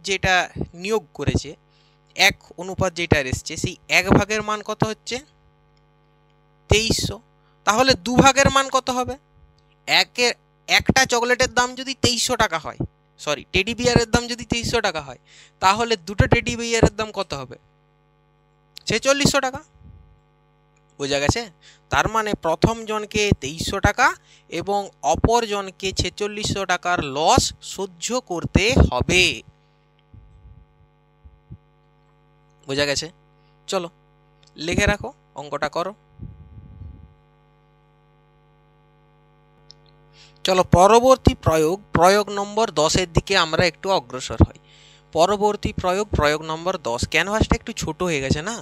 যেটা নিয়োগ করেছে, এক অনুপাত যেটা এসছে, সেই এক ভাগের মান কত হচ্ছে, 2300। তাহলে দু ভাগের মান কত হবে, একটা চকলেটের দাম যদি 2300 টাকা হয়, সরি টেডি বিয়ারের দাম যদি 2300 টাকা হয়, তাহলে দুটো টেডি বিয়ারের দাম কত হবে, 4600 টাকা। বোঝা গেছে? তার মানে প্রথম জনকে 2300 টাকা এবং অপর জনকে 4600 টাকার লস সহ্য করতে হবে। বোঝা গেছে? চলো লিখে রাখো, অঙ্কটা করো। চলো পরবর্তী প্রয়োগ নম্বর 10-এর দিকে আমরা একটু অগ্রসর হই। পরবর্তী প্রয়োগ নম্বর 10। ক্যানভাসটা একটু ছোট হয়ে গেছে না,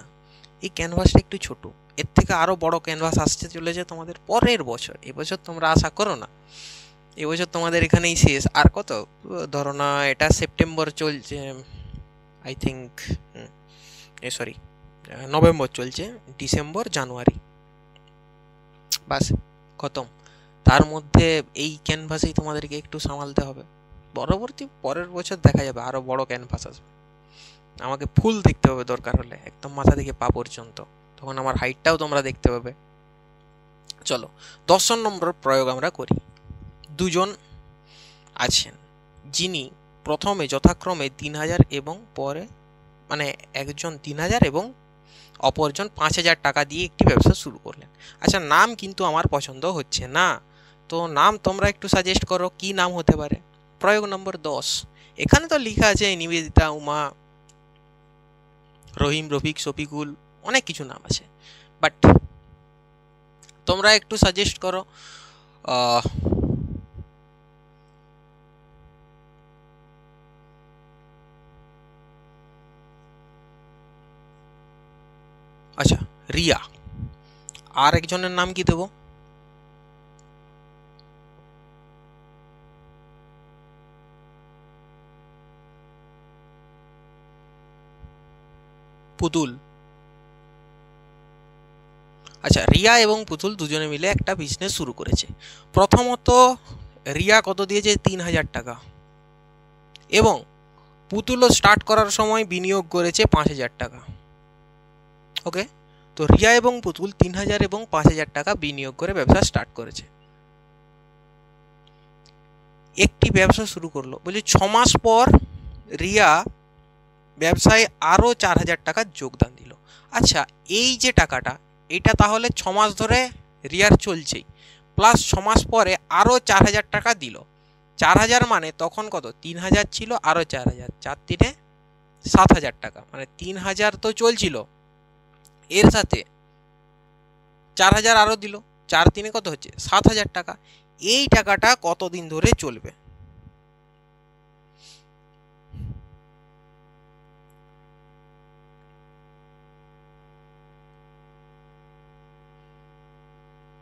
এই ক্যানভাসটা একটু ছোট, এর থেকে আরও বড় ক্যানভাস আসতে চলেছে তোমাদের পরের বছর। এবছর তোমরা আশা করো না, এবছর তোমাদের এখানেই শেষ। আর কত, ধরো না এটা সেপ্টেম্বর চলছে, আই থিঙ্ক সরি নভেম্বর চলছে, ডিসেম্বর জানুয়ারি, বাস খতম। তার মধ্যে এই ক্যানভাসেই তোমাদেরকে একটু সামালতে হবে। পরের বছর দেখা যাবে আরও বড় ক্যানভাস আসবে, আমাকে ফুল দেখতে হবে দরকার হলে, একদম মাথা থেকে পা পর্যন্ত, তখন আমার হাইটটাও তোমরা দেখতে পাবে। চলো 10 নম্বর প্রয়োগ আমরা করি। দুজন আছেন যিনি প্রথমে যথাক্রমে 3,000 এবং পরে মানে একজন 3,000 এবং অপরজন 5,000 টাকা দিয়ে একটি ব্যবসা শুরু করলেন। আচ্ছা নাম কিন্তু আমার পছন্দ হচ্ছে না, তো নাম তোমরা একটু সাজেস্ট করো, কি নাম হতে পারে। প্রয়োগ নম্বর 10, এখানে তো লেখা আছে নিবেদিতা, উমা, রহিম, রফিক, শফিকুল, অনেক কিছু নাম আছে, বাট তোমরা একটু সাজেস্ট করো। আচ্ছা রিয়া, আর একজনের নাম কি দেব, পুতুল। আচ্ছা রিয়া এবং পুতুল দুজনে মিলে একটা বিজনেস শুরু করেছে। প্রথমত রিয়া কত দিয়েছে, 3,000 টাকা, এবং পুতুলও স্টার্ট করার সময় বিনিয়োগ করেছে 5,000 টাকা। ওকে, তো রিয়া এবং পুতুল 3,000 এবং 5,000 টাকা বিনিয়োগ করে ব্যবসা স্টার্ট করেছে। একটি ব্যবসা শুরু করলো, বলছি 6 মাস পর রিয়া ব্যবসায় আরও 4,000 টাকা যোগদান দিল। আচ্ছা এই যে টাকাটা, এটা তাহলে 6 মাস ধরে রিয়ার চলছেই, প্লাস 6 মাস পরে আরও 4,000 টাকা দিল। 4000 মানে তখন কত 3000 ছিল আরো 4000, 4 3 7000 টাকা, মানে 3000 তো চলছিল, এর সাথে 4000 আরো দিল, 4 3 কত হচ্ছে 7000 টাকা। এই টাকাটা কতদিন ধরে চলবে?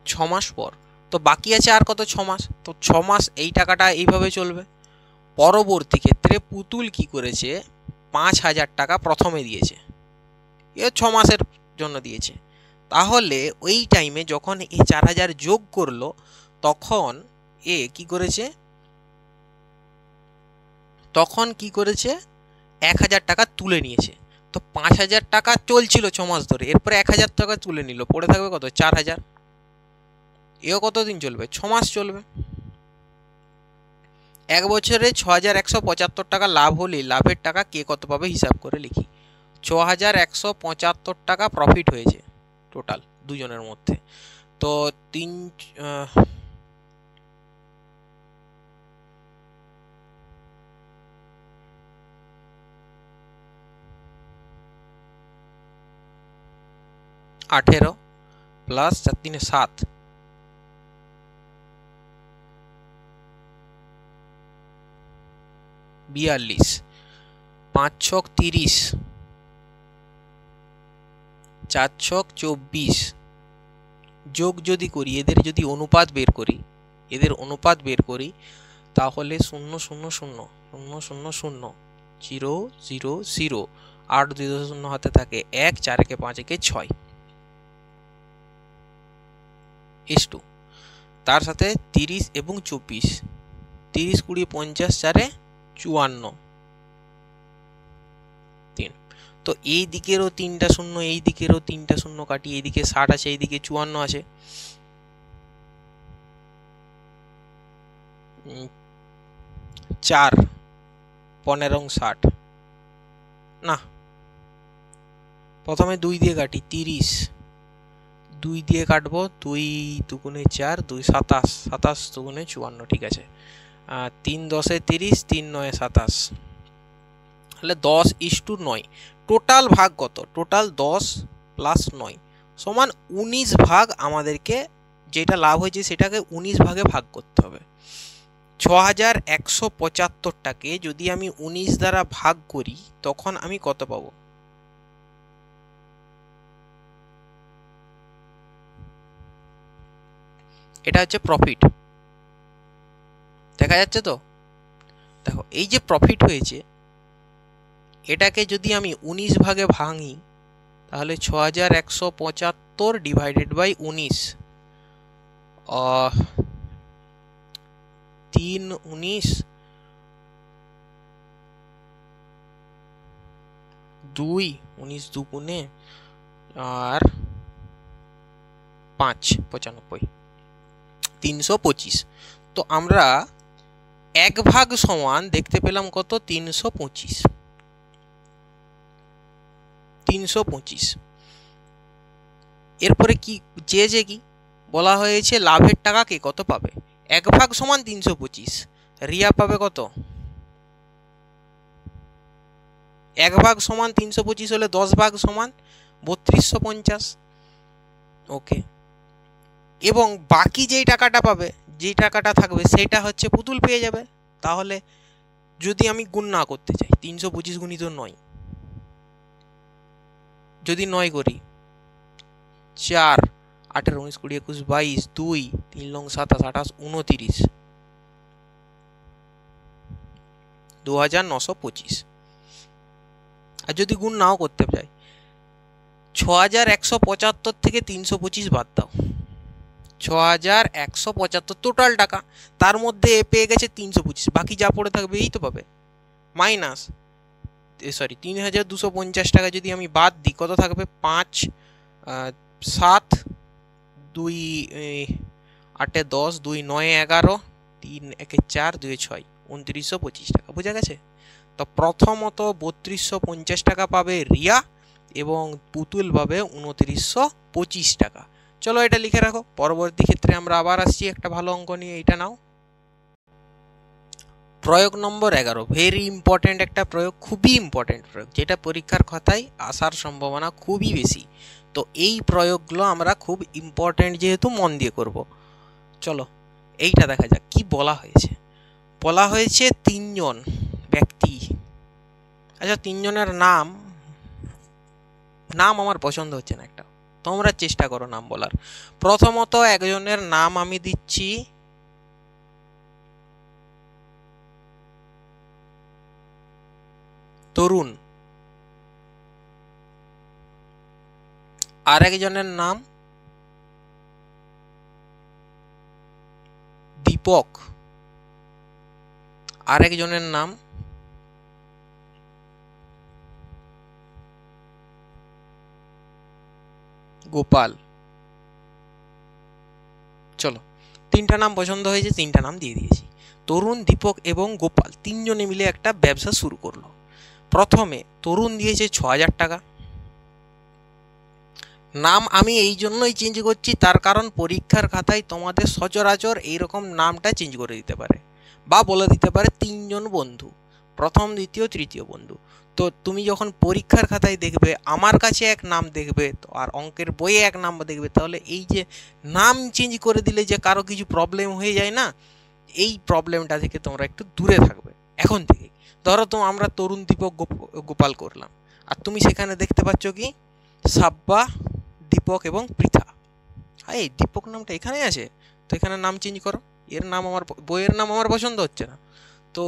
ছ মাস পর। তো বাকি আছে আর কত, 6 মাস। তো 6 মাস এই টাকাটা এইভাবে চলবে। পরবর্তী ক্ষেত্রে পুতুল কি করেছে, 5000 টাকা প্রথমে দিয়েছে, এ 6 মাসের জন্য দিয়েছে। তাহলে ওই টাইমে যখন এই 4000 যোগ করলো, তখন এ কি করেছে, 1000 টাকা তুলে নিয়েছে। তো 5000 টাকা চলছিল 6 মাস ধরে, এরপরে 1000 টাকা তুলে নিল, পড়ে থাকবে কত 4000। এও কতদিন চলবে, 6 মাস চলবে। এক বছরে 6175 টাকা লাভ হলে লাভের টাকা কে কত পাবে হিসাব করে লিখি। 6175 টাকা প্রফিট হয়েছে টোটাল দুজনের মধ্যে। তো 18 প্লাস 4 3 7, 42, 5 6 30, 4 6 24, যোগ যদি করি, এদের যদি অনুপাত বের করি, তাহলে 0 0 0 0 0 0 0 0 0, 8 2 0 হাতে থাকে 1, 4 কে 5 কে 6 S2, তার সাথে 30 এবং 24, 30 20 50 4 54 3। তো এই দিকেরও 3টা শূন্য, এই দিকেরও 3টা শূন্য কাটি, এইদিকে 60 আছে, এইদিকে 54 আছে। 4 15 60 না, প্রথমে 2 দিয়ে কাটি, 30, 2 দিয়ে কাটবো, 2 দুগুণে 4, 2 27, 27 দুগুণে 54, ঠিক আছে। 3 10 30, 3 9 27, তাহলে 10:9। টোটাল ভাগ কত, টোটাল 10 প্লাস 9 সমান 19 ভাগ। আমাদেরকে যেটা লাভ হয়েছে সেটাকে 19 ভাগে ভাগ করতে হবে। 6175 টাকে যদি আমি 19 দ্বারা ভাগ করি, তখন আমি কত পাবো, এটা হচ্ছে প্রফিট। দেখা যাচ্ছে তো, দেখো এই যে প্রফিট হয়েছে, এটাকে যদি আমি 19 ভাগে ভাঙি, তাহলে 6175 ডিভাইডেড বাই 19, 3 19, 2 19 দুগুণে আর 5 95, 325। তো আমরা 1 ভাগ সমান দেখতে পেলাম কত, 325। এরপরে কি চেয়েছে, কি বলা হয়েছে, লাভের টাকা কে কত পাবে। 1 ভাগ সমান 325, রিয়া পাবে কত, 1 ভাগ সমান 325 হলে 10 ভাগ সমান 3250। ওকে, এবং বাকি যেই টাকাটা পাবে, যেই টাকাটা থাকবে, সেটা হচ্ছে পুতুল পেয়ে যাবে। তাহলে যদি আমি গুণ না করতে চাই, 325 গুণিত 9, যদি 9 করি, 4 18 19 20 21 22, 2 3 লং 27 28 29, 2925। আর যদি গুণ নাও করতে চাই, 6175 থেকে 325 বাদ দাও, 6175 টোটাল টাকা, তার মধ্যে পেয়ে গেছে 325, বাকি যা পড়ে থাকবে এই তো পাবে, মাইনাস 3250 টাকা যদি আমি বাদ দিই, কত থাকবে, 5 7 2 8 10, 2 9 11, 3 1 4, 2 6, 2925 টাকা। বোঝা গেছে? তো প্রথমত 3250 টাকা পাবে রিয়া এবং পুতুল পাবে 2925 টাকা। চলো এটা লিখে রাখো, পরবর্তী ক্ষেত্রে আমরা আবার আসছি একটা ভালো অঙ্ক নিয়ে। এটা নাও। প্রয়োগ নম্বর 11, ভেরি ইম্পর্ট্যান্ট একটা প্রয়োগ, খুবই ইম্পর্ট্যান্ট প্রয়োগ, যেটা পরীক্ষার খাতায় আসার সম্ভাবনা খুবই বেশি। তো এই প্রয়োগগুলো আমরা খুব ইম্পর্ট্যান্ট যেহেতু মন দিয়ে করব। চলো এইটা দেখা যাক কি বলা হয়েছে। বলা হয়েছে তিনজন ব্যক্তি। আচ্ছা, তিনজনের নাম আমার পছন্দ হচ্ছে না একটা, তোমরা চেষ্টা করো নাম বলার। প্রথমত একজনের নাম আমি দিচ্ছি তরুণ, আরেকজনের নাম দীপক, আরেকজনের নাম গোপাল। চলো, তিনটা নাম পছন্দ হয়েছে, তিনটা নাম দিয়ে দিয়েছি। তরুণ, দীপক এবং গোপাল তিনজনে মিলে একটা ব্যবসা শুরু করলো। প্রথমে তরুণ দিয়েছে 6,000 টাকা। নাম আমি এই জন্যই চেঞ্জ করছি, তার কারণ পরীক্ষার খাতায় তোমাদের সচরাচর এইরকম নামটা চেঞ্জ করে দিতে পারে, বা বলে দিতে পারে তিনজন বন্ধু, প্রথম দ্বিতীয় তৃতীয় বন্ধু। তো তুমি যখন পরীক্ষার খাতায় দেখবে আমার কাছে এক নাম দেখবে, আর অঙ্কের বইয়ে এক নাম দেখবে, তাহলে এই যে নাম চেঞ্জ করে দিলে যে কারো কিছু প্রবলেম হয়ে যায় না, এই প্রবলেমটা থেকে তোমরা একটু দূরে থাকবে এখন থেকে। ধরো তো আমরা তরুণ, দীপক, গোপাল করলাম, আর তুমি সেখানে দেখতে পাচ্ছ কি সাব্বা, দীপক এবং পৃথা। এই দীপক নামটা এখানে আছে, তো এখানে নাম চেঞ্জ করো। এর নাম আমার বইয়ের নাম আমার পছন্দ হচ্ছে না, তো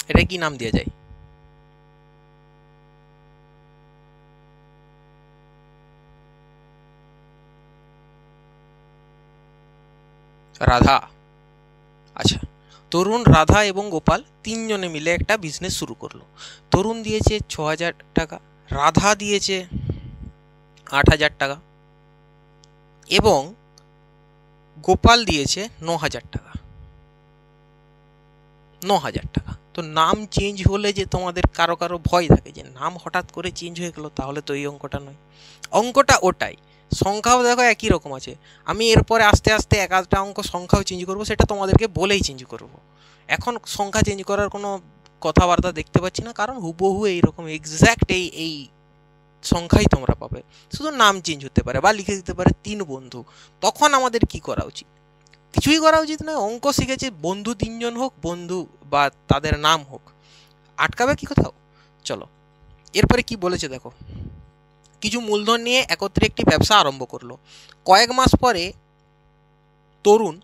এটা কি নাম দেওয়া যায়? রাধা। আচ্ছা, তরুণ, রাধা এবং গোপাল তিনজনে মিলে একটা বিজনেস শুরু করলো। তরুণ দিয়েছে 6,000 টাকা, রাধা দিয়েছে 8,000 টাকা এবং গোপাল দিয়েছে 9,000 টাকা। 9,000 টাকা। তো নাম চেঞ্জ হলে যে তোমাদের কারো কারো ভয় থাকে যে নাম হঠাৎ করে চেঞ্জ হয়ে গেল, তাহলে তো এই অঙ্কটা নয়, অঙ্কটা ওটাই। সংখ্যাও দেখো একই রকম আছে। আমি এরপরে আস্তে আস্তে এক আধটা অঙ্ক সংখ্যাও চেঞ্জ করবো, সেটা তোমাদেরকে বলেই চেঞ্জ করব। এখন সংখ্যা চেঞ্জ করার কোনো কথাবার্তা দেখতে পাচ্ছি না, কারণ হুবহু এইরকম এক্স্যাক্ট এই সংখ্যাই তোমরা পাবে, শুধু নাম চেঞ্জ হতে পারে বা লিখে দিতে পারে 3 বন্ধু। তখন আমাদের কি করা উচিত? কিছুই করা উচিত নয়। অঙ্ক শিখেছে, বন্ধু 3জন হোক, বন্ধু বা তাদের নাম হোক, আটকাবে কি কোথাও? চলো এরপরে কি বলেছে দেখো। কিছু মূলধন নিয়ে একত্রে একটি ব্যবসা আরম্ভ করলো। কয়েক মাস পরে তরুণ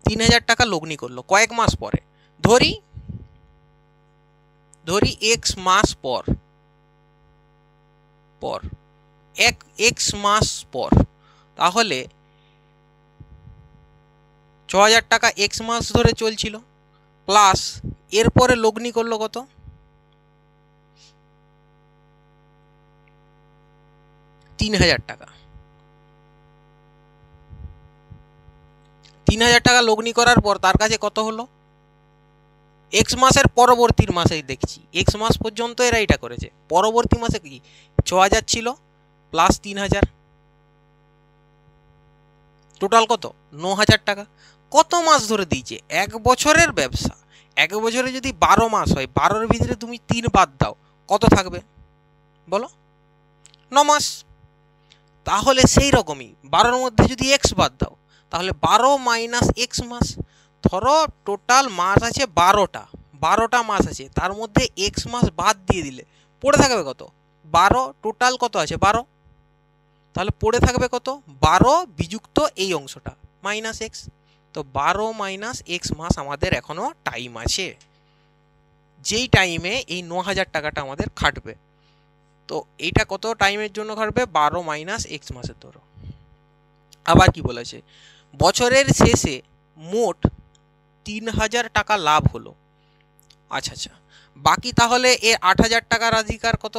3,000 টাকা লগ্নি করলো। কয়েক মাস পরে, ধরি এক্স মাস পর এক্স মাস পর, তাহলে 6,000 টাকা এক্স মাস ধরে চলছিল, প্লাস এরপরে লগ্নি করলো কত? 3,000 টাকা। 3,000 টাকা লগ্নি করার পর তার কাছে কত হলো? এক্স মাসের পরবর্তী মাসে দেখছি, এক্স মাস পর্যন্ত এরা এটা করেছে, পরবর্তী মাসে কি 6,000 ছিল প্লাস 3,000, টোটাল কত? 9,000 টাকা। কত মাস ধরে দিয়েছে? 1 বছরের ব্যবসা। 1 বছরে যদি 12 মাস হয়, 12-এর ভিতরে তুমি 3 বাদ দাও, কত থাকবে বলো? 9 মাস। তাহলে সেই রকমই 12-এর মধ্যে যদি এক্স বাদ দাও, তাহলে 12 মাইনাস এক্স মাস। ধরো টোটাল মাস আছে 12টা মাস আছে, তার মধ্যে এক্স মাস বাদ দিয়ে দিলে পড়ে থাকবে কত? 12। টোটাল কত আছে? 12। তাহলে পড়ে থাকবে কত? 12 বিযুক্ত এই অংশটা মাইনাস এক্স। তো 12 মাইনাস এক্স মাস আমাদের এখনো টাইম আছে, যেই টাইমে এই 9,000 টাকাটা আমাদের খাটবে। তো এইটা কত টাইমের জন্য খাটবে? 12 মাইনাস এক্স মাসের ধরো। আবার কি বলেছে? বছরের শেষে মোট 3,000 টাকা লাভ হলো। আচ্ছা, বাকি তাহলে এর 8,000 টাকার অধিকার কত?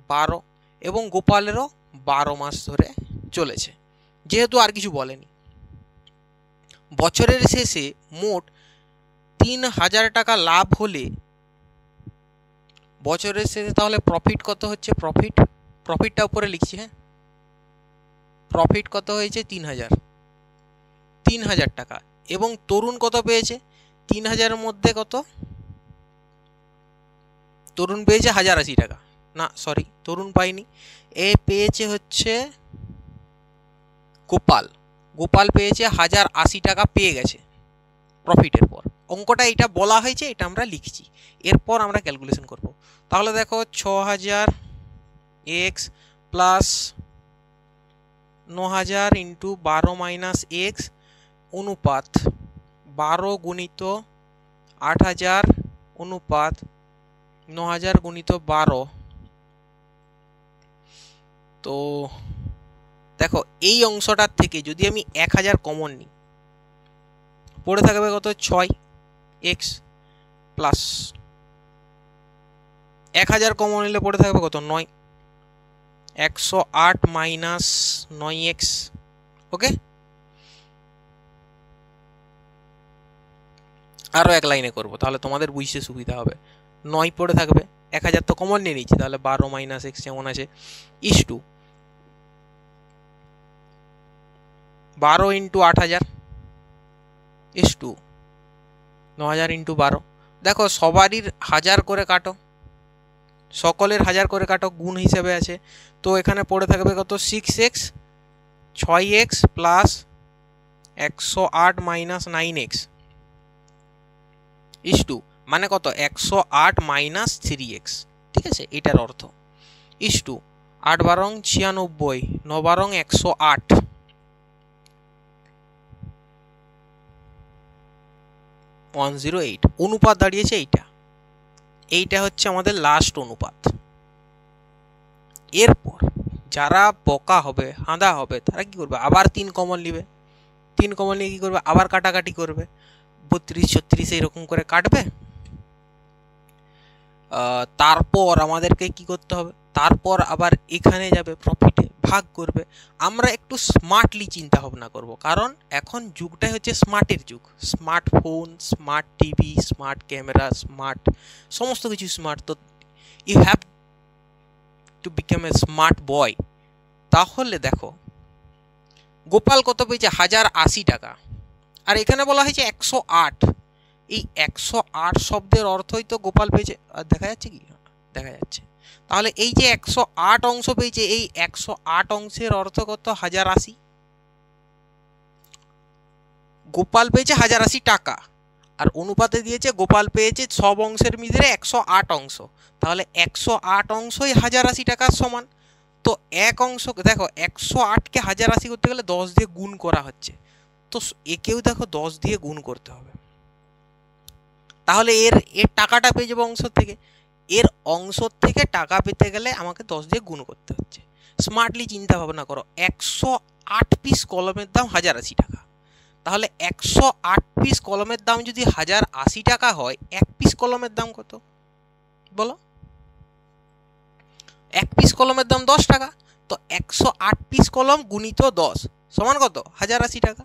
12, এবং গোপালেরও 12 মাস ধরে চলেছে, যেহেতু আর কিছু বলেনি। বছরের শেষে মোট 3,000 টাকা লাভ হলে বছরের শেষে তাহলে প্রফিট কত হচ্ছে? প্রফিটটা উপরে লিখছি, হ্যাঁ, প্রফিট কত হয়েছে 3000 টাকা। এবং তরুণ কত পেয়েছে 3000-এর মধ্যে কত, তরুণ পেয়েছে 1080 টাকা, না সরি তরুণ পাইনি, এ পেয়েছে হচ্ছে গোপাল পেয়েছে 1080 টাকা পেয়ে গেছে প্রফিটের পর। অঙ্কটা এটা বলা হয়েছে, এটা আমরা লিখছি, এরপর আমরা ক্যালকুলেশন করব। তাহলে দেখো 6000 x plus 9000 into 12 minus x অনুপাত 12 গুণিত 8000 অনুপাত 9000 গুণিত 12। তো দেখো এই অংশটার থেকে যদি আমি 1000 কমন নিই, পড়ে থাকবে কত 6x প্লাস 1000 কমন নিলে পড়ে থাকবে কত 9, 108 মাইনাস 9x। ওকে, আরও এক লাইনে করব তাহলে তোমাদের বুঝতে সুবিধা হবে। 9 পড়ে থাকবে, 1000 তো কমন নিয়ে নিচ্ছি, তাহলে 12 মাইনাস এক্স যেমন আছে is to 12 into 8000 is to 9000 into 12। দেখো সবারই 1000 করে কাটো, সকলের 1000 করে কাটো, গুণ হিসেবে আছে। তো এখানে পড়ে থাকবে কত 6x 6x plus 108 minus 9x is to মানে কত 108 মাইনাস 3x। ঠিক আছে, এটার অর্থ ইস টু 8 বারং 96, 9 বারং 108। অনুপাত দাঁড়িয়েছে এইটা হচ্ছে আমাদের লাস্ট অনুপাত। এরপর যারা বোকা হবে, হাঁদা হবে, তারা কি করবে, আবার 3 কমন নিবে। 3 কমন নিয়ে কি করবে, আবার কাটাকাটি করবে, 32 36 এইরকম করে কাটবে। তারপর আমাদেরকে কি করতে হবে, তারপর আবার এখানে যাবে প্রফিটে ভাগ করবে। আমরা একটু স্মার্টলি চিন্তা ভাবনা করব, কারণ এখন যুগটাই হচ্ছে স্মার্টের যুগ। Smartphone, smart TV, smart camera, smart সমস্ত কিছু স্মার্ট। তো you have to become a smart boy. তাহলে দেখো গোপাল কত পেয়েছে 1080 টাকা, আর এখানে বলা হয়েছে 108। এই 108 শব্দের অর্থই তো গোপাল পেয়েছে। দেখা যাচ্ছে কি, দেখা যাচ্ছে। তাহলে এই যে 108 অংশ পেয়েছে, এই 108 অংশের অর্থ কত 1080। গোপাল পেয়েছে 1080 টাকা, আর অনুপাতে দিয়েছে গোপাল পেয়েছে সব অংশের মিলে 108 অংশ। তাহলে 108 অংশই 1080 টাকার সমান। তো এক অংশ দেখো 108কে 1080 করতে গেলে 10 দিয়ে গুণ করা হচ্ছে, তো একেও দেখো 10 দিয়ে গুণ করতে হবে। তাহলে এর টাকাটা পেয়ে যাবো অংশ থেকে। এর অংশ থেকে টাকা পেতে গেলে আমাকে 10 দিয়ে গুণ করতে হচ্ছে। স্মার্টলি চিন্তা ভাবনা করো, 108 পিস কলমের দাম 1080 টাকা। তাহলে 108 পিস কলমের দাম যদি 1080 টাকা হয়, এক পিস কলমের দাম কত বলো? এক পিস কলমের দাম 10 টাকা। তো 108 পিস কলম গুণিত 10 সমান কত 1080 টাকা।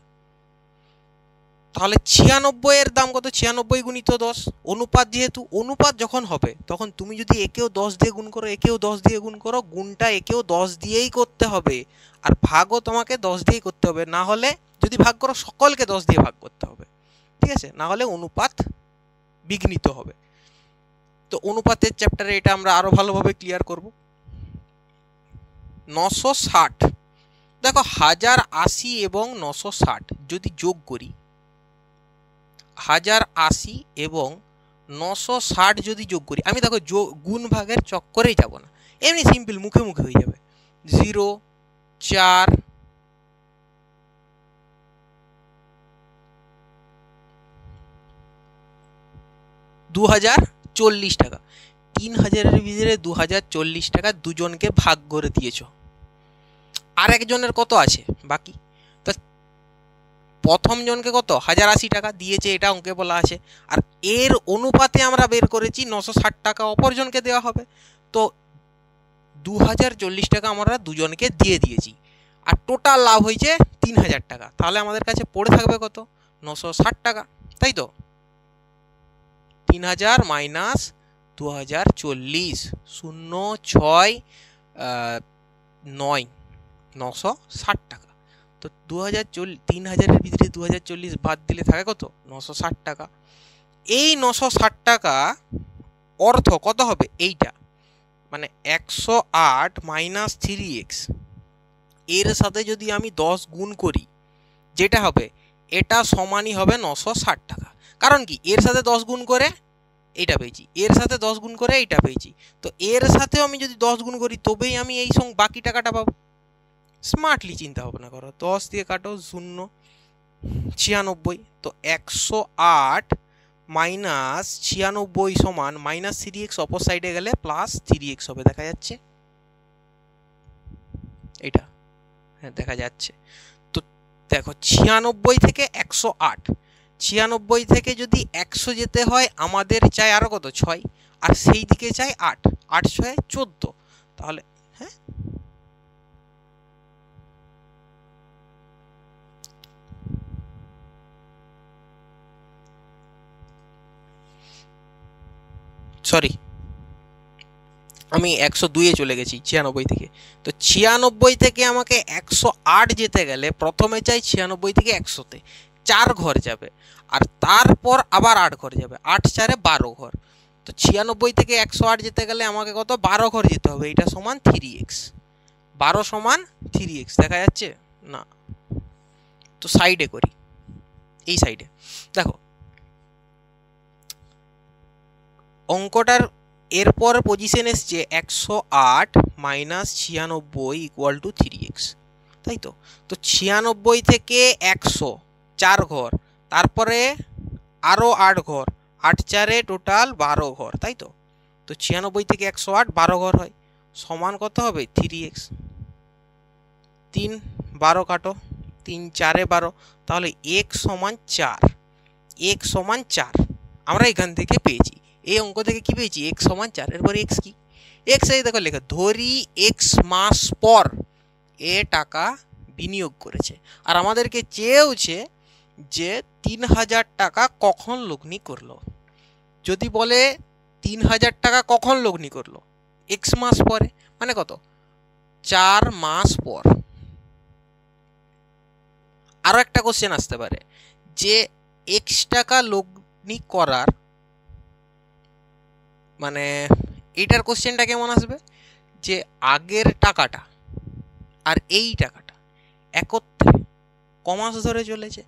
তাহলে 96 এর দাম কত, 96 গুণিত 10। অনুপাত, যেহেতু অনুপাত যখন হবে তখন তুমি যদি একেও 10 দিয়ে গুণ করো, একেও 10 দিয়ে গুণ করো, গুণটা একেও 10 দিয়েই করতে হবে, আর ভাগও তোমাকে 10 দিয়েই করতে হবে। না হলে যদি ভাগ করো সকলকে 10 দিয়ে ভাগ করতে হবে, ঠিক আছে, না হলে অনুপাত বিঘ্নিত হবে। তো অনুপাতের চ্যাপ্টারে এটা আমরা আরো ভালোভাবে ক্লিয়ার করব। 960 দেখো 1080 এবং 960 যদি যোগ করি, 1080 এবং 960 যদি যোগ করি, আমি দেখো গুণ ভাগের চক্করেই যাব না, এমনি সিম্পল মুখে মুখে হয়ে যাবে। 0 4 2040 টাকা। 3000-এর ভিতরে 2040 টাকা দুজনকে ভাগ করে দিয়েছ। আর একজনের কত আছে বাকি? তো প্রথম জনকে কত 1080 টাকা দিয়েছে, এটা অঙ্কে বলা আছে, আর এর অনুপাতে আমরা বের করেছি 960 টাকা অপরজনকে দেওয়া হবে। তো 2040 টাকা আমরা দুজনকে দিয়ে দিয়েছি, আর টোটাল লাভ হয়েছে 3000 টাকা। তাহলে আমাদের কাছে পড়ে থাকবে কত 960 টাকা, তাই তো? 3000 মাইনাস 2040 0 6 9 960 টাকা। তো 3000-এর ভিতরে 2040 বাদ দিলে থাকে কত? 960 টাকা। এই 960 টাকা অর্থ কত হবে? এইটা মানে 108 মাইনাস 3x এর সাথে যদি আমি 10 গুণ করি, যেটা হবে এটা সমানই হবে 960 টাকা। কারণ কি, এর সাথে 10 গুণ করে এইটা পেয়েছি, এর সাথে 10 গুণ করে এইটা পেয়েছি, তো এর সাথেও আমি যদি 10 গুণ করি তবেই আমি এই সঙ্গে বাকি টাকাটা পাবো। স্মার্টলি চিন্তা ভাবনা করো, 10 দিয়ে কাটো 0, 96। তো 108 মাইনাস 96 সমান মাইনাস 3x, অপর সাইডে গেলে প্লাস 3x হবে, দেখা যাচ্ছে এটা? হ্যাঁ দেখা যাচ্ছে। তো দেখো 96 থেকে 108, 96 থেকে যদি 100 যেতে হয় আমাদের চাই আরো কত? 6, আর সেই দিকে চাই 8, 8 6 14। তাহলে হ্যাঁ সরি আমি 102-এ চলে গেছি 96 থেকে। তো 96 থেকে আমাকে 108 যেতে গেলে প্রথমে চাই 96 থেকে 100-তে 4 ঘর যাবে, আর তারপর আবার 8 ঘর যাবে, 8 4-এ 12 ঘর। তো 96 থেকে 108 যেতে গেলে আমাকে কত? 12 ঘর যেতে হবে। এটা সমান 3x, 12 সমান 3x, দেখা যাচ্ছে না? তো সাইডে করি, এই সাইডে দেখো অঙ্কটার এরপর পজিশন এসছে 108 মাইনাস 96 ইকুয়াল টু 3x, তাই তো? তো 96 থেকে 100 4 ঘর, তারপরে আরও 8 ঘর, 8 4-এ টোটাল 12 ঘর, তাই তো? তো 96 থেকে 108 12 ঘর হয়, সমান কত হবে? 3x। 3 12 কাটো, 3 4-এ 12, তাহলে x সমান 4, x সমান 4 আমরা এখান থেকে পেয়েছি। এই অঙ্ক থেকে কি পেয়েছি? x সমান 4। এরপর x কি? x এই দেখো লেখা, ধরি x মাস পর এ টাকা বিনিয়োগ করেছে, আর আমাদেরকে চেয়েওছে যে 3000 টাকা কখন লগ্নি করলো। যদি বলে 3000 টাকা কখন লগ্নি করলো, x মাস পরে, মানে কত? 4 মাস পর। আরো একটা কোশ্চেন আসতে পারে যে x টাকা লগ্নি করার মানে এইটার কোশ্চেনটা কেমন আসবে, যে আগের টাকাটা আর এই টাকাটা একত্রে কমাস ধরে চলেছে,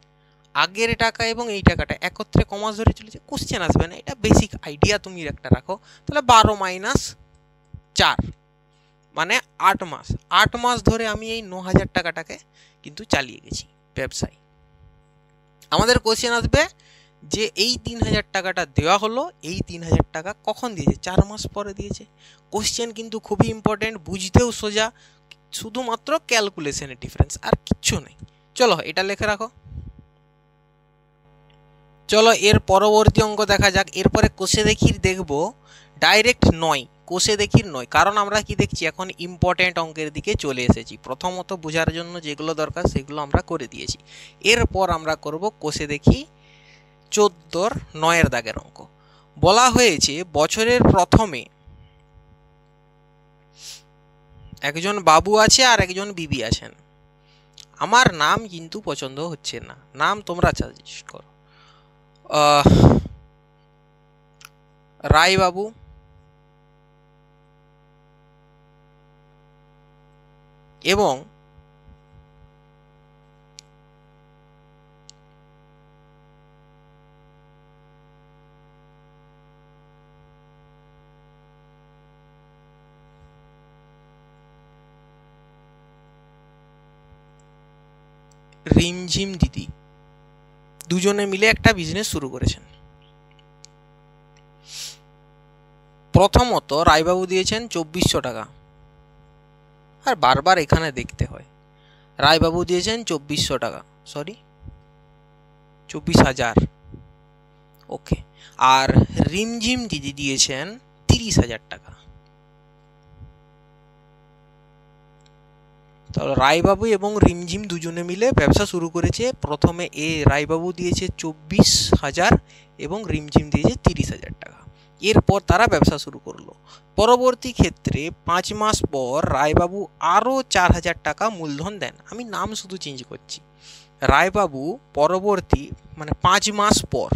আগের টাকা এবং এই টাকাটা একত্রে কমাস ধরে চলেছে। কোশ্চেন আসবে না, এটা বেসিক আইডিয়া তুমি একটা রাখো। তাহলে 12 মাইনাস 4 মানে 8 মাস, 8 মাস ধরে আমি এই 9000 টাকাটাকে কিন্তু চালিয়ে গেছি ব্যবসায়। আমাদের কোশ্চেন আসবে যে এই 3000 টাকাটা দেওয়া হলো, এই 3000 টাকা কখন দিয়েছে? 4 মাস পরে দিয়েছে। কোশ্চেন কিন্তু খুবই ইম্পর্টেন্ট, বুঝতেও সোজা, শুধুমাত্র ক্যালকুলেশনের ডিফারেন্স, আর কিচ্ছু নেই। চলো এটা লিখে রাখো। চলো এর পরবর্তী অঙ্ক দেখা যাক। এরপরে কোষে দেখির দেখবো, ডাইরেক্ট নয়, কোষে দেখির নয়, কারণ আমরা কি দেখছি এখন ইম্পর্টেন্ট অঙ্কের দিকে চলে এসেছি। প্রথমত বোঝার জন্য যেগুলো দরকার সেগুলো আমরা করে দিয়েছি, এরপর আমরা করব কোষে দেখি 14-র 9-এর দাগের অঙ্ক। বলা হয়েছে বছরের প্রথমে একজন বাবু আছে আর একজন বিবি আছেন। আমার নাম কিন্তু পছন্দ হচ্ছে না, নাম তোমরা সাজেস্ট করো। রায় বাবু, এবং রিমঝিম দিদি দুজনে মিলে একটা বিজনেস শুরু করেছেন। প্রথমত রায়বাবু দিয়েছেন 2400 টাকা, আর বারবার এখানে দেখতে হয়। রায়বাবু দিয়েছেন 2400 টাকা, সরি 24,000, ওকে। আর রিমঝিম দিদি দিয়েছেন 30,000 টাকা। তাহলে রায়বাবু এবং রিমঝিম দুজনে মিলে ব্যবসা শুরু করেছে। প্রথমে রায়বাবু দিয়েছে 24,000 এবং রিমঝিম দিয়েছে 30,000 টাকা। এরপর তারা ব্যবসা শুরু করলো। পরবর্তী ক্ষেত্রে 5 মাস পর রায়বাবু আরও 4,000 টাকা মূলধন দেন। আমি নাম শুধু চেঞ্জ করছি। রায়বাবু পরবর্তী 5 মাস পর,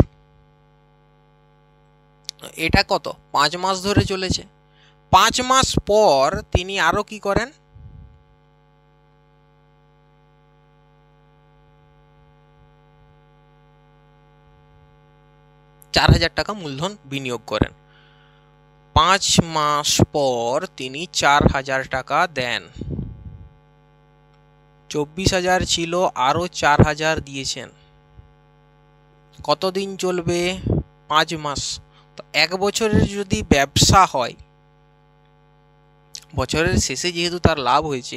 এটা কত 5 মাস ধরে চলেছে। 5 মাস পর তিনি আরো কি করেন, 4,000 টাকা মূলধন বিনিয়োগ করেন। 5 মাস পর তিনি 4,000 টাকা দেন। 24,000 ছিল, আরো 4,000 দিয়েছেন। কতদিন চলবে? 5 মাস। তো 1 বছরের যদি ব্যবসা হয়, বছরের শেষে যেহেতু তার লাভ হয়েছে,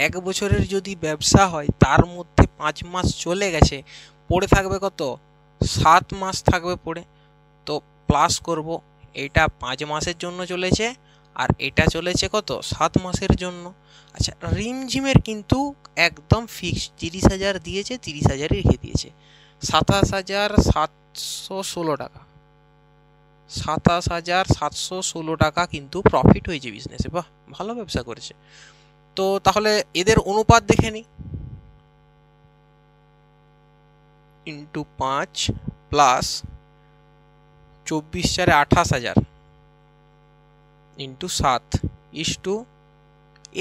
1 বছরের যদি ব্যবসা হয় তার মধ্যে 5 মাস চলে গেছে, পড়ে থাকবে কত? 7 মাস থাকবে পড়ে। তো প্লাস করব, এটা 5 মাসের জন্য চলেছে আর এটা চলেছে কত? 7 মাসের জন্য। আচ্ছা, রিমঝিমের কিন্তু একদম ফিক্সড 30,000 দিয়েছে, 30,000 রেখে দিয়েছে। 27,716 টাকা, 27,716 টাকা কিন্তু প্রফিট হয়েছে বিজনেসে। বাহ, ভালো ব্যবসা করেছে। তো তাহলে এদের অনুপাত দেখে নিই। ইন্টু 5 প্লাস 24 4 28,000 ইন্টু 7 ইস্টু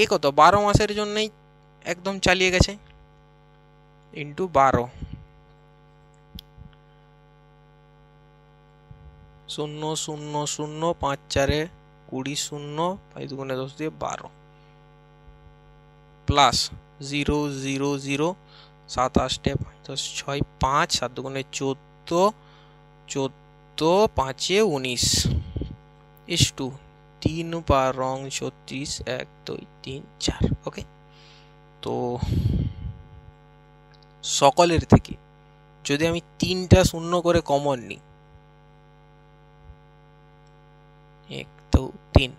এ কত? 12 মাসের জন্যই একদম চালিয়ে গেছে, ইন্টু 12। 0 0 0 5 4 20 0 5 2 10 দিয়ে 12 প্লাস 0 0 0 7 8 10 6 5 7 2 14 14 5 19 ইস্টু 3 বার রং 36 1 2 3 4। ওকে, তো সকলের থেকে যদি আমি 3টা শূন্য করে কমন নিই, 1 2 3,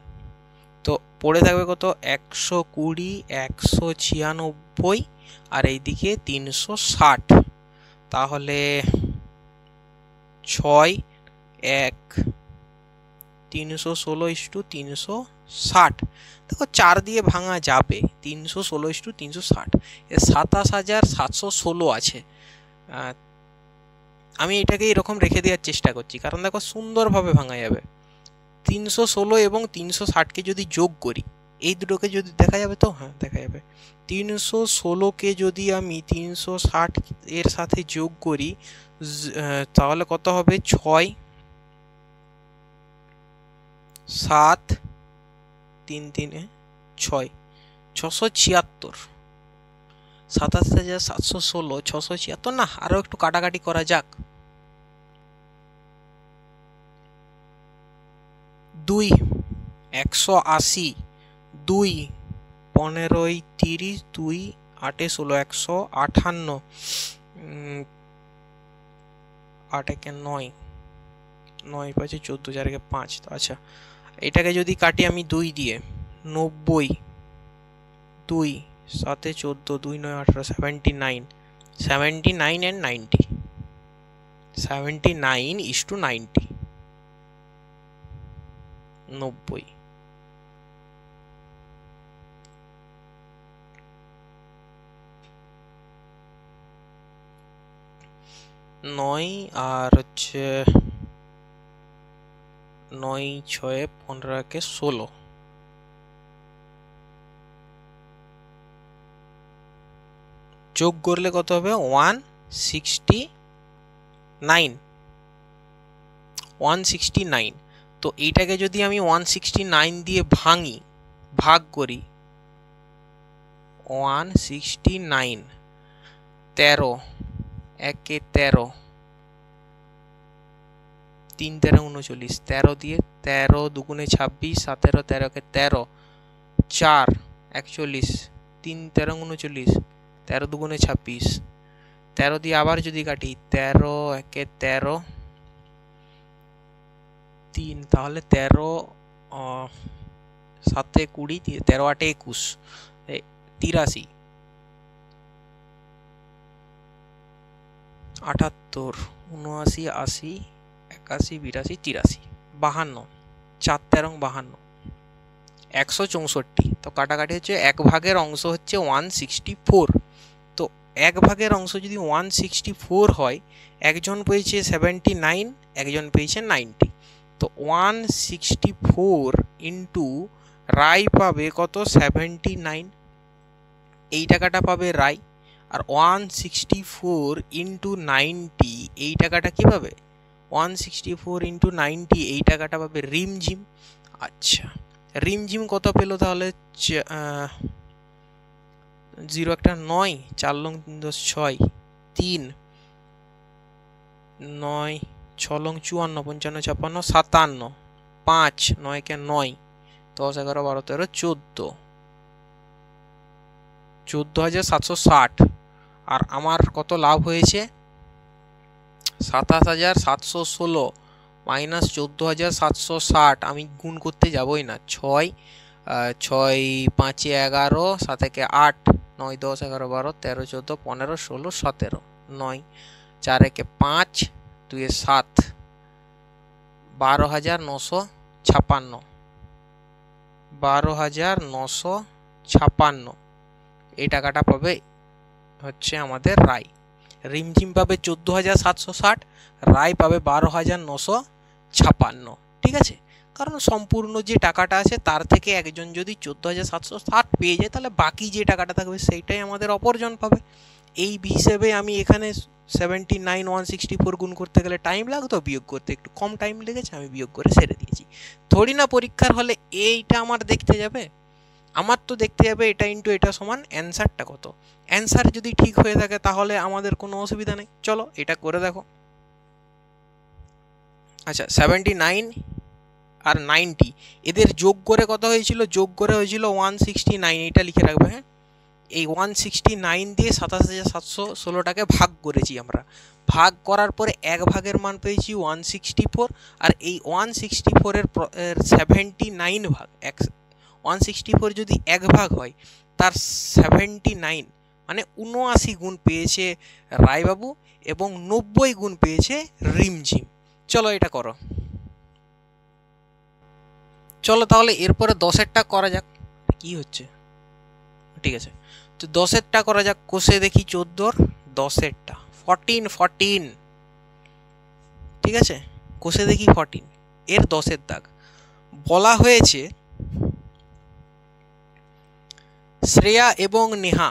তো পড়ে থাকবে কত? 120 196 আর এইদিকে 360। তাহলে 6 1 316 ইস্টু 360। দেখো 4 দিয়ে ভাঙা যাবে, 316 ইস্টু 360 এ 27,716 আছে। আমি এটাকে এরকম রেখে দেওয়ার চেষ্টা করছি, কারণ দেখো সুন্দরভাবে ভাঙা যাবে। 316 এবং 360কে যদি যোগ করি, এই দুটোকে যদি দেখা যাবে, তো হ্যাঁ দেখা যাবে। 316কে যদি আমি 360 এর সাথে যোগ করি তাহলে কত হবে? 6 7 3 3 6 676। 27,716 676 না, আরো একটু কাটাকাটি করা যাক। 2 180, 2 15 30, 2 8 16 158, 8 1 9 9 5 14 4 5। তো আচ্ছা, এটাকে যদি কাটি আমি 2 দিয়ে, 90, 2 7 14 2 9 18 79, 79 and 90, 79 is to 90, 90। নয় আর হচ্ছে 9 6 15 কে 16, যোগ করলে কত হবে? 169, 169। তো এইটাকে যদি আমি 169 দিয়ে ভাঙি, ভাগ করি, 169 13 1 13 3 13 39, 13 দিয়ে 13 2 26 17 13 কে 13 4 41 3 13 39 13 2 26, 13 দিয়ে আবার যদি কাটি 13 1 13 3, তাহলে 13 7 20 13 8 21 83 78 79 80 81 82 83। 52, 4 তেরং 52, 164। তো কাটাকাটি হচ্ছে 1 ভাগের অংশ হচ্ছে 164। তো 1 ভাগের অংশ যদি 164 হয়, একজন পেয়েছে 79, একজন পেয়েছে 90। তো 164 ইন্টু রায় পাবে কত? 79। এই টাকাটা পাবে রায়। আর 164 ইন্টু 90, এই টাকাটা কি পাবে? 164 ইন্টু 90, এই টাকাটা পাবে রিমঝিম। আচ্ছা, রিমঝিম কত পেলো তাহলে? 0 একটা 9, 4 লং 3 10 6, 3 9 6 লং 54, 55 56 57, 5 9 কে 9, 10 11 12 13 14, 14,760। আর আমার কত লাভ হয়েছে? 27,716 মাইনাস 14,760। আমি গুণ করতে যাবই না। 6 6 5 11, 7 একে 8, 9 10 11 12 13 14 15 16 17, 9 4 একে 5, 2 এ 7, 12,956, 12,956। এই টাকাটা পাবে হচ্ছে আমাদের রায়। রিমঝিম পাবে 14,760, রায় পাবে 12,956। ঠিক আছে, কারণ সম্পূর্ণ যে টাকাটা আছে তার থেকে একজন যদি 14,760 পেয়ে যায়, তাহলে বাকি যে টাকাটা থাকবে সেইটাই আমাদের অপরজন পাবে। এই হিসেবে আমি এখানে 79 164 গুণ করতে গেলে টাইম লাগতো, বিয়োগ করতে একটু কম টাইম লেগেছে, আমি বিয়োগ করে সেরে দিয়েছি। থোড়ি না পরীক্ষার হলে এইটা আমার দেখতে যাবে? আমার তো দেখতে যাবে এটা ইন্টু এটা সমান অ্যান্সারটা কত। অ্যান্সার যদি ঠিক হয়ে থাকে তাহলে আমাদের কোনো অসুবিধা নেই। চলো এটা করে দেখো। আচ্ছা, 79 আর 90 এদের যোগ করে কত হয়েছিল? যোগ করে হয়েছিল 169। এটা লিখে রাখবে, হ্যাঁ। এই 169 দিয়ে 27,716টাকে ভাগ করেছি আমরা। ভাগ করার পরে 1 ভাগের মান পেয়েছি 164। আর এই 164 এর 79 ভাগ 164 যদি 1 ভাগ হয়, তার 79 মানে 79 গুণ পেয়েছে রায়বাবু এবং 90 গুণ পেয়েছে রিমঝিম। চলো এটা করো। চলো তাহলে এরপরে 10এরটা করা যাক। কি হচ্ছে? ঠিক আছে, তো 10এরটা করা যাক। কোষে দেখি 14 10এরটা 14। ঠিক আছে, কোষে দেখি 14 এর 10এর দাগ। বলা হয়েছে শ্রেয়া এবং নেহা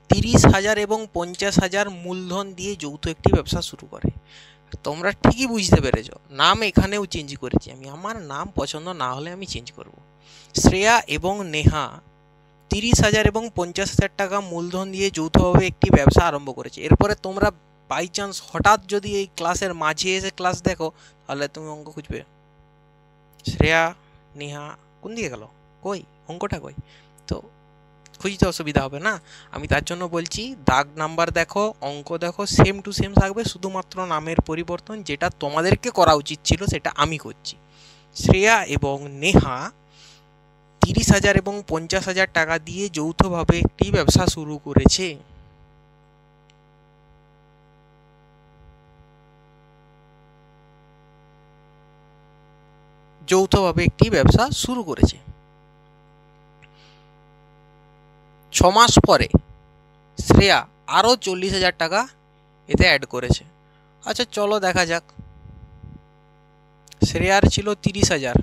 30,000 এবং 50,000 মূলধন দিয়ে যৌথ একটি ব্যবসা শুরু করে। তোমরা ঠিকই বুঝতে পেরেছ, নাম এখানেও চেঞ্জ করেছি আমি। আমার নাম পছন্দ না হলে আমি চেঞ্জ করব। শ্রেয়া এবং নেহা 30,000 এবং 50,000 টাকা মূলধন দিয়ে যৌথভাবে একটি ব্যবসা আরম্ভ করেছে। এরপরে তোমরা বাই চান্স হঠাৎ যদি এই ক্লাসের মাঝে এসে ক্লাস দেখো, তাহলে তুমি অঙ্ক খুঁজবে। শ্রেয়া নেহা কোন দিকে গেল, কই অঙ্কটা কই? তো খুঁজতে অসুবিধা হবে না। আমি তার জন্য বলছি দাগ নাম্বার দেখো, অঙ্ক দেখো, সেম টু সেম থাকবে, শুধুমাত্র নামের পরিবর্তন। যেটা তোমাদেরকে করা উচিত ছিল সেটা আমি করছি। শ্রেয়া এবং নেহা 30,000 এবং 50,000 টাকা দিয়ে যৌথভাবে একটি ব্যবসা শুরু করেছে। যৌথভাবে একটি ব্যবসা শুরু করেছে। 6 মাস পরে শ্রেয়া আরও 40,000 টাকা এতে অ্যাড করেছে। আচ্ছা চলো দেখা যাক। শ্রেয়ার ছিল 30,000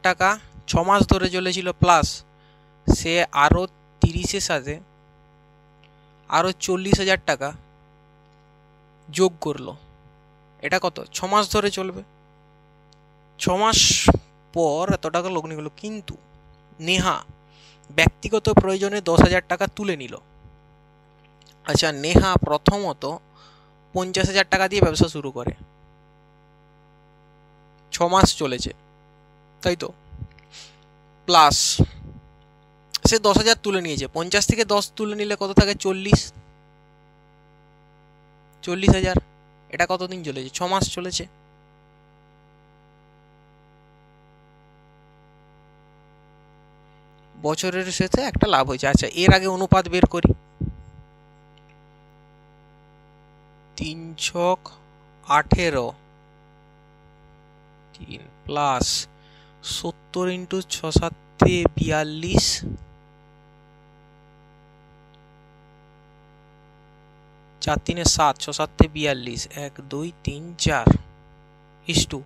টাকা, 6 মাস ধরে চলেছিল, প্লাস সে আরও 30-এর সাথে আরও 40,000 টাকা যোগ করলো। এটা কত? 6 মাস ধরে চলবে। 6 মাস পর এত টাকা লগ্নি হলো। কিন্তু নেহা ব্যক্তিগত প্রয়োজনে 10,000 টাকা তুলে নিল। আচ্ছা, নেহা প্রথমত 50,000 টাকা দিয়ে ব্যবসা শুরু করে। 6 মাস চলেছে, তাই তো? প্লাস সে 10,000 তুলে নিয়েছে। 50 থেকে 10 তুলে নিলে কত থাকে? 40,000। এটা কতদিন চলেছে? 6 মাস চলেছে। বছরের শেষে একটা লাভ হয়েছে। আচ্ছা, এর আগে অনুপাত বের করি। 3 ছক 18 3 প্লাস 70 ইন্টু 6 7 42, 4 3 7, 6 7 42, 1 2 3 4 ইস্টু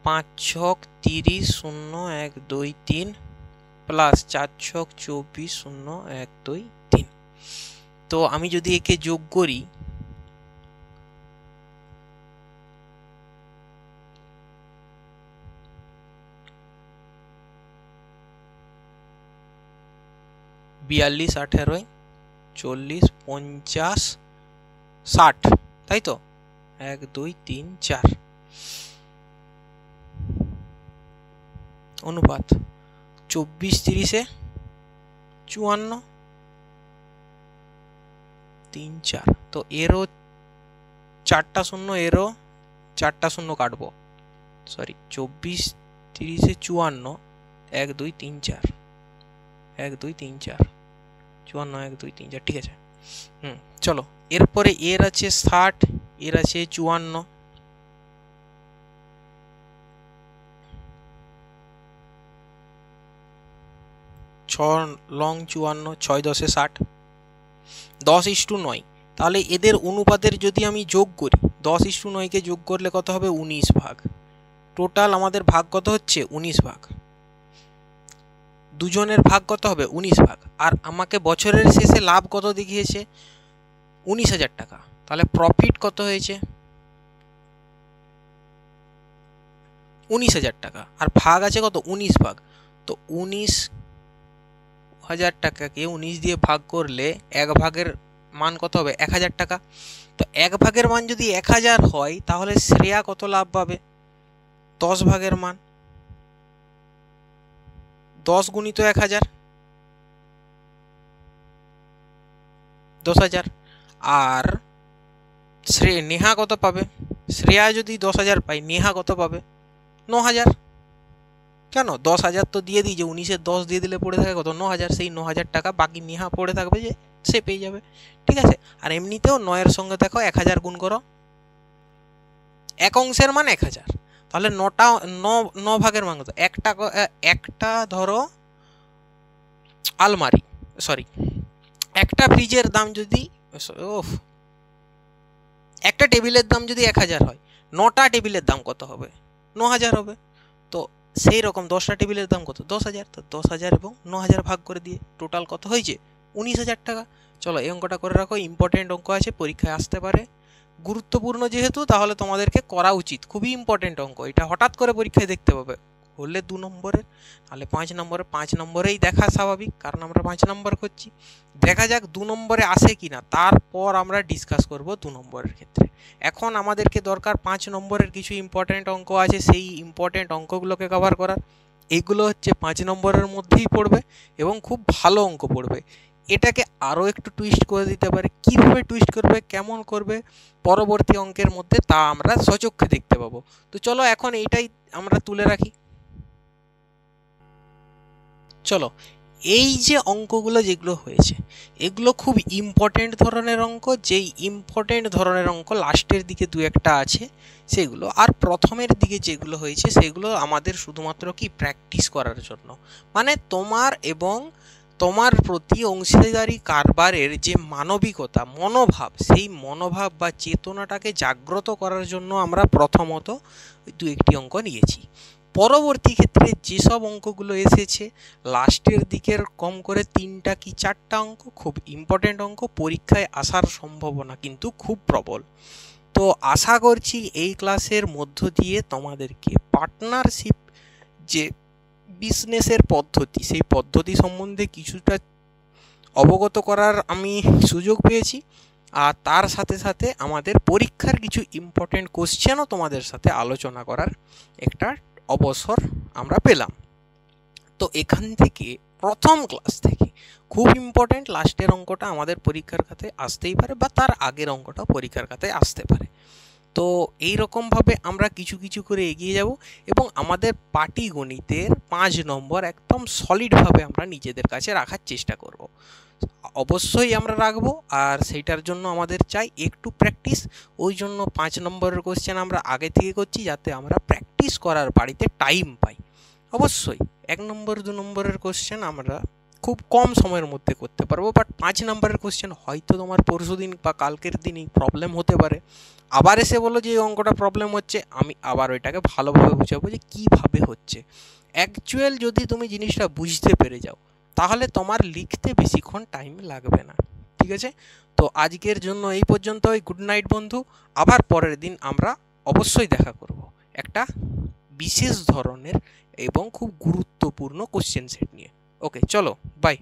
5 6 30 0 1 2 3 প্লাস 4 6 24 0 1 2 3। তো আমি যদি একে যোগ করি, বিয়াল্লিশ 18 40 50 60, তাই তো 1 2 3 4 অনুপাত 24 30 54 3 4। তো এরও 4টা শূন্য, এরও 4টা শূন্য কাটবো, সরি 24 30 54 1 2 3 4 1 2 3 4 54 1 2 3 4, ঠিক আছে। চলো এরপরে এর আছে 60, এর আছে 54, 6 লং 54, 6 10 60, 10:9। তাহলে এদের অনুপাতের যদি আমি যোগ করি, 10:9কে যোগ করলে কত হবে? 19 ভাগ। টোটাল আমাদের ভাগ কত হচ্ছে? 19 ভাগ। দুজনের ভাগ কত হবে? 19 ভাগ। আর আমাকে বছরের শেষে লাভ কত দেখিয়েছে? 19,000 টাকা। তাহলে প্রফিট কত হয়েছে? 19,000 টাকা। আর ভাগ আছে কত? 19 ভাগ। তো 19,000 টাকাকে 19 দিয়ে ভাগ করলে এক ভাগের মান কত হবে? 1,000 টাকা। তো এক ভাগের মান যদি 1,000 হয়, তাহলে শ্রেয়া কত লাভ পাবে? 10 ভাগের মান 10 গুণিত 1,000, 10,000। আর নেহা কত পাবে? শ্রেয়া যদি 10,000 পাই, নেহা কত পাবে? 9,000। কেন? 10,000 তো দিয়ে দিই, যে 19-এর 10 দিয়ে দিলে পড়ে থাকে কত? 9,000। সেই 9,000 টাকা বাকি নেহা পড়ে থাকবে, যে সে পেয়ে যাবে, ঠিক আছে। আর এমনিতেও 9-এর সঙ্গে দেখো 1,000 গুণ করো, এক অংশের মান 1,000। তাহলে 9 ভাগের মান কত? একটা ধরো আলমারি, সরি একটা ফ্রিজের দাম যদি, একটা টেবিলের দাম যদি 1,000 হয়, 9টা টেবিলের দাম কত হবে? 9,000 হবে। তো সেই রকম 10টা টেবিলের দাম কত? 10,000। তো 10,000 এবং 9,000 ভাগ করে দিয়ে টোটাল কত হয়েছে? 19,000 টাকা। চলো এই অঙ্কটা করে রাখো, ইম্পর্টেন্ট অঙ্ক আছে, পরীক্ষায় আসতে পারে, গুরুত্বপূর্ণ যেহেতু, তাহলে তোমাদেরকে করা উচিত। খুবই ইম্পর্টেন্ট অঙ্ক এটা, হঠাৎ করে পরীক্ষায় দেখতে পাবে, হলে 2 নম্বরের, তাহলে 5 নম্বরে, 5 নম্বরেই দেখা স্বাভাবিক, কারণ আমরা 5 নম্বর করছি। দেখা যাক 2 নম্বরে আসে কিনা, তারপর আমরা ডিসকাস করব 2 নম্বরের ক্ষেত্রে। এখন আমাদেরকে দরকার 5 নম্বরের কিছু ইম্পর্টেন্ট অঙ্ক আছে, সেই ইম্পর্টেন্ট অঙ্কগুলোকে কভার করার। এইগুলো হচ্ছে 5 নম্বরের মধ্যেই পড়বে এবং খুব ভালো অঙ্ক পড়বে। এটাকে আরও একটু টুইস্ট করে দিতে পারে। কীভাবে টুইস্ট করবে, কেমন করবে, পরবর্তী অঙ্কের মধ্যে তা আমরা সচক্ষে দেখতে পাবো। তো চলো এখন এইটাই আমরা তুলে রাখি। চলো এই যে অঙ্কগুলো যেগুলো হয়েছে, এগুলো খুব ইম্পর্টেন্ট ধরনের অঙ্ক। যেই ইম্পর্টেন্ট ধরনের অঙ্ক লাস্টের দিকে 2-1টা আছে সেগুলো, আর প্রথমের দিকে যেগুলো হয়েছে সেগুলো আমাদের শুধুমাত্র কি প্র্যাকটিস করার জন্য, মানে তোমার এবং তোমার প্রতি অংশীদারি কারবারের যে মানবিকতা, মনোভাব, সেই মনোভাব বা চেতনাটাকে জাগ্রত করার জন্য আমরা প্রথমত 2-1টি অঙ্ক নিয়েছি। পরবর্তী ক্ষেত্রে যেসব অঙ্কগুলো এসেছে লাস্টের দিকের কম করে 3টা কি 4টা অঙ্ক খুব ইম্পর্টেন্ট অঙ্ক, পরীক্ষায় আসার সম্ভাবনা কিন্তু খুব প্রবল। তো আশা করছি এই ক্লাসের মধ্য দিয়ে তোমাদেরকে পার্টনারশিপ যে বিজনেসের পদ্ধতি, সেই পদ্ধতি সম্বন্ধে কিছুটা অবগত করার আমি সুযোগ পেয়েছি। আর তার সাথে সাথে আমাদের পরীক্ষার কিছু ইম্পর্টেন্ট কোশ্চেনও তোমাদের সাথে আলোচনা করার একটা অবসর আমরা পেলাম। তো এখান থেকে প্রথম ক্লাস থেকে খুব ইম্পর্টেন্ট লাস্টের অঙ্কটা আমাদের পরীক্ষার খাতায় আসতেই পারে, বা তার আগের অঙ্কটা পরীক্ষার খাতায় আসতে পারে। তো এই রকমভাবে আমরা কিছু কিছু করে এগিয়ে যাব এবং আমাদের পাটিগণিতের 5 নম্বর একদম সলিডভাবে আমরা নিজেদের কাছে রাখার চেষ্টা করব। অবশ্যই আমরা রাখবো, আর সেইটার জন্য আমাদের চাই একটু প্র্যাকটিস। ওই জন্য 5 নম্বরের কোশ্চেন আমরা আগে থেকে করছি, যাতে আমরা প্র্যাকটিস প্র্যাকটিস করার বাড়িতে টাইম পাই। অবশ্যই 1 নম্বর 2 নম্বরের কোশ্চেন আমরা খুব কম সময়ের মধ্যে করতে পারবো, বাট 5 নম্বরের কোশ্চেন হয়তো তোমার পরশু দিন বা কালকের দিনই প্রবলেম হতে পারে। আবার এসে বলো যে এই অঙ্কটা প্রবলেম হচ্ছে, আমি আবার ওইটাকে ভালোভাবে বুঝাবো যে কীভাবে হচ্ছে। অ্যাকচুয়াল যদি তুমি জিনিসটা বুঝতে পেরে যাও তাহলে তোমার লিখতে বেশিক্ষণ টাইম লাগবে না। ঠিক আছে, তো আজকের জন্য এই পর্যন্তই। গুড নাইট বন্ধু। আবার পরের দিন আমরা অবশ্যই দেখা করব একটা বিশেষ ধরনের এবং খুব গুরুত্বপূর্ণ কোশ্চেন সেট নিয়ে। ওকে, চলো, বাই।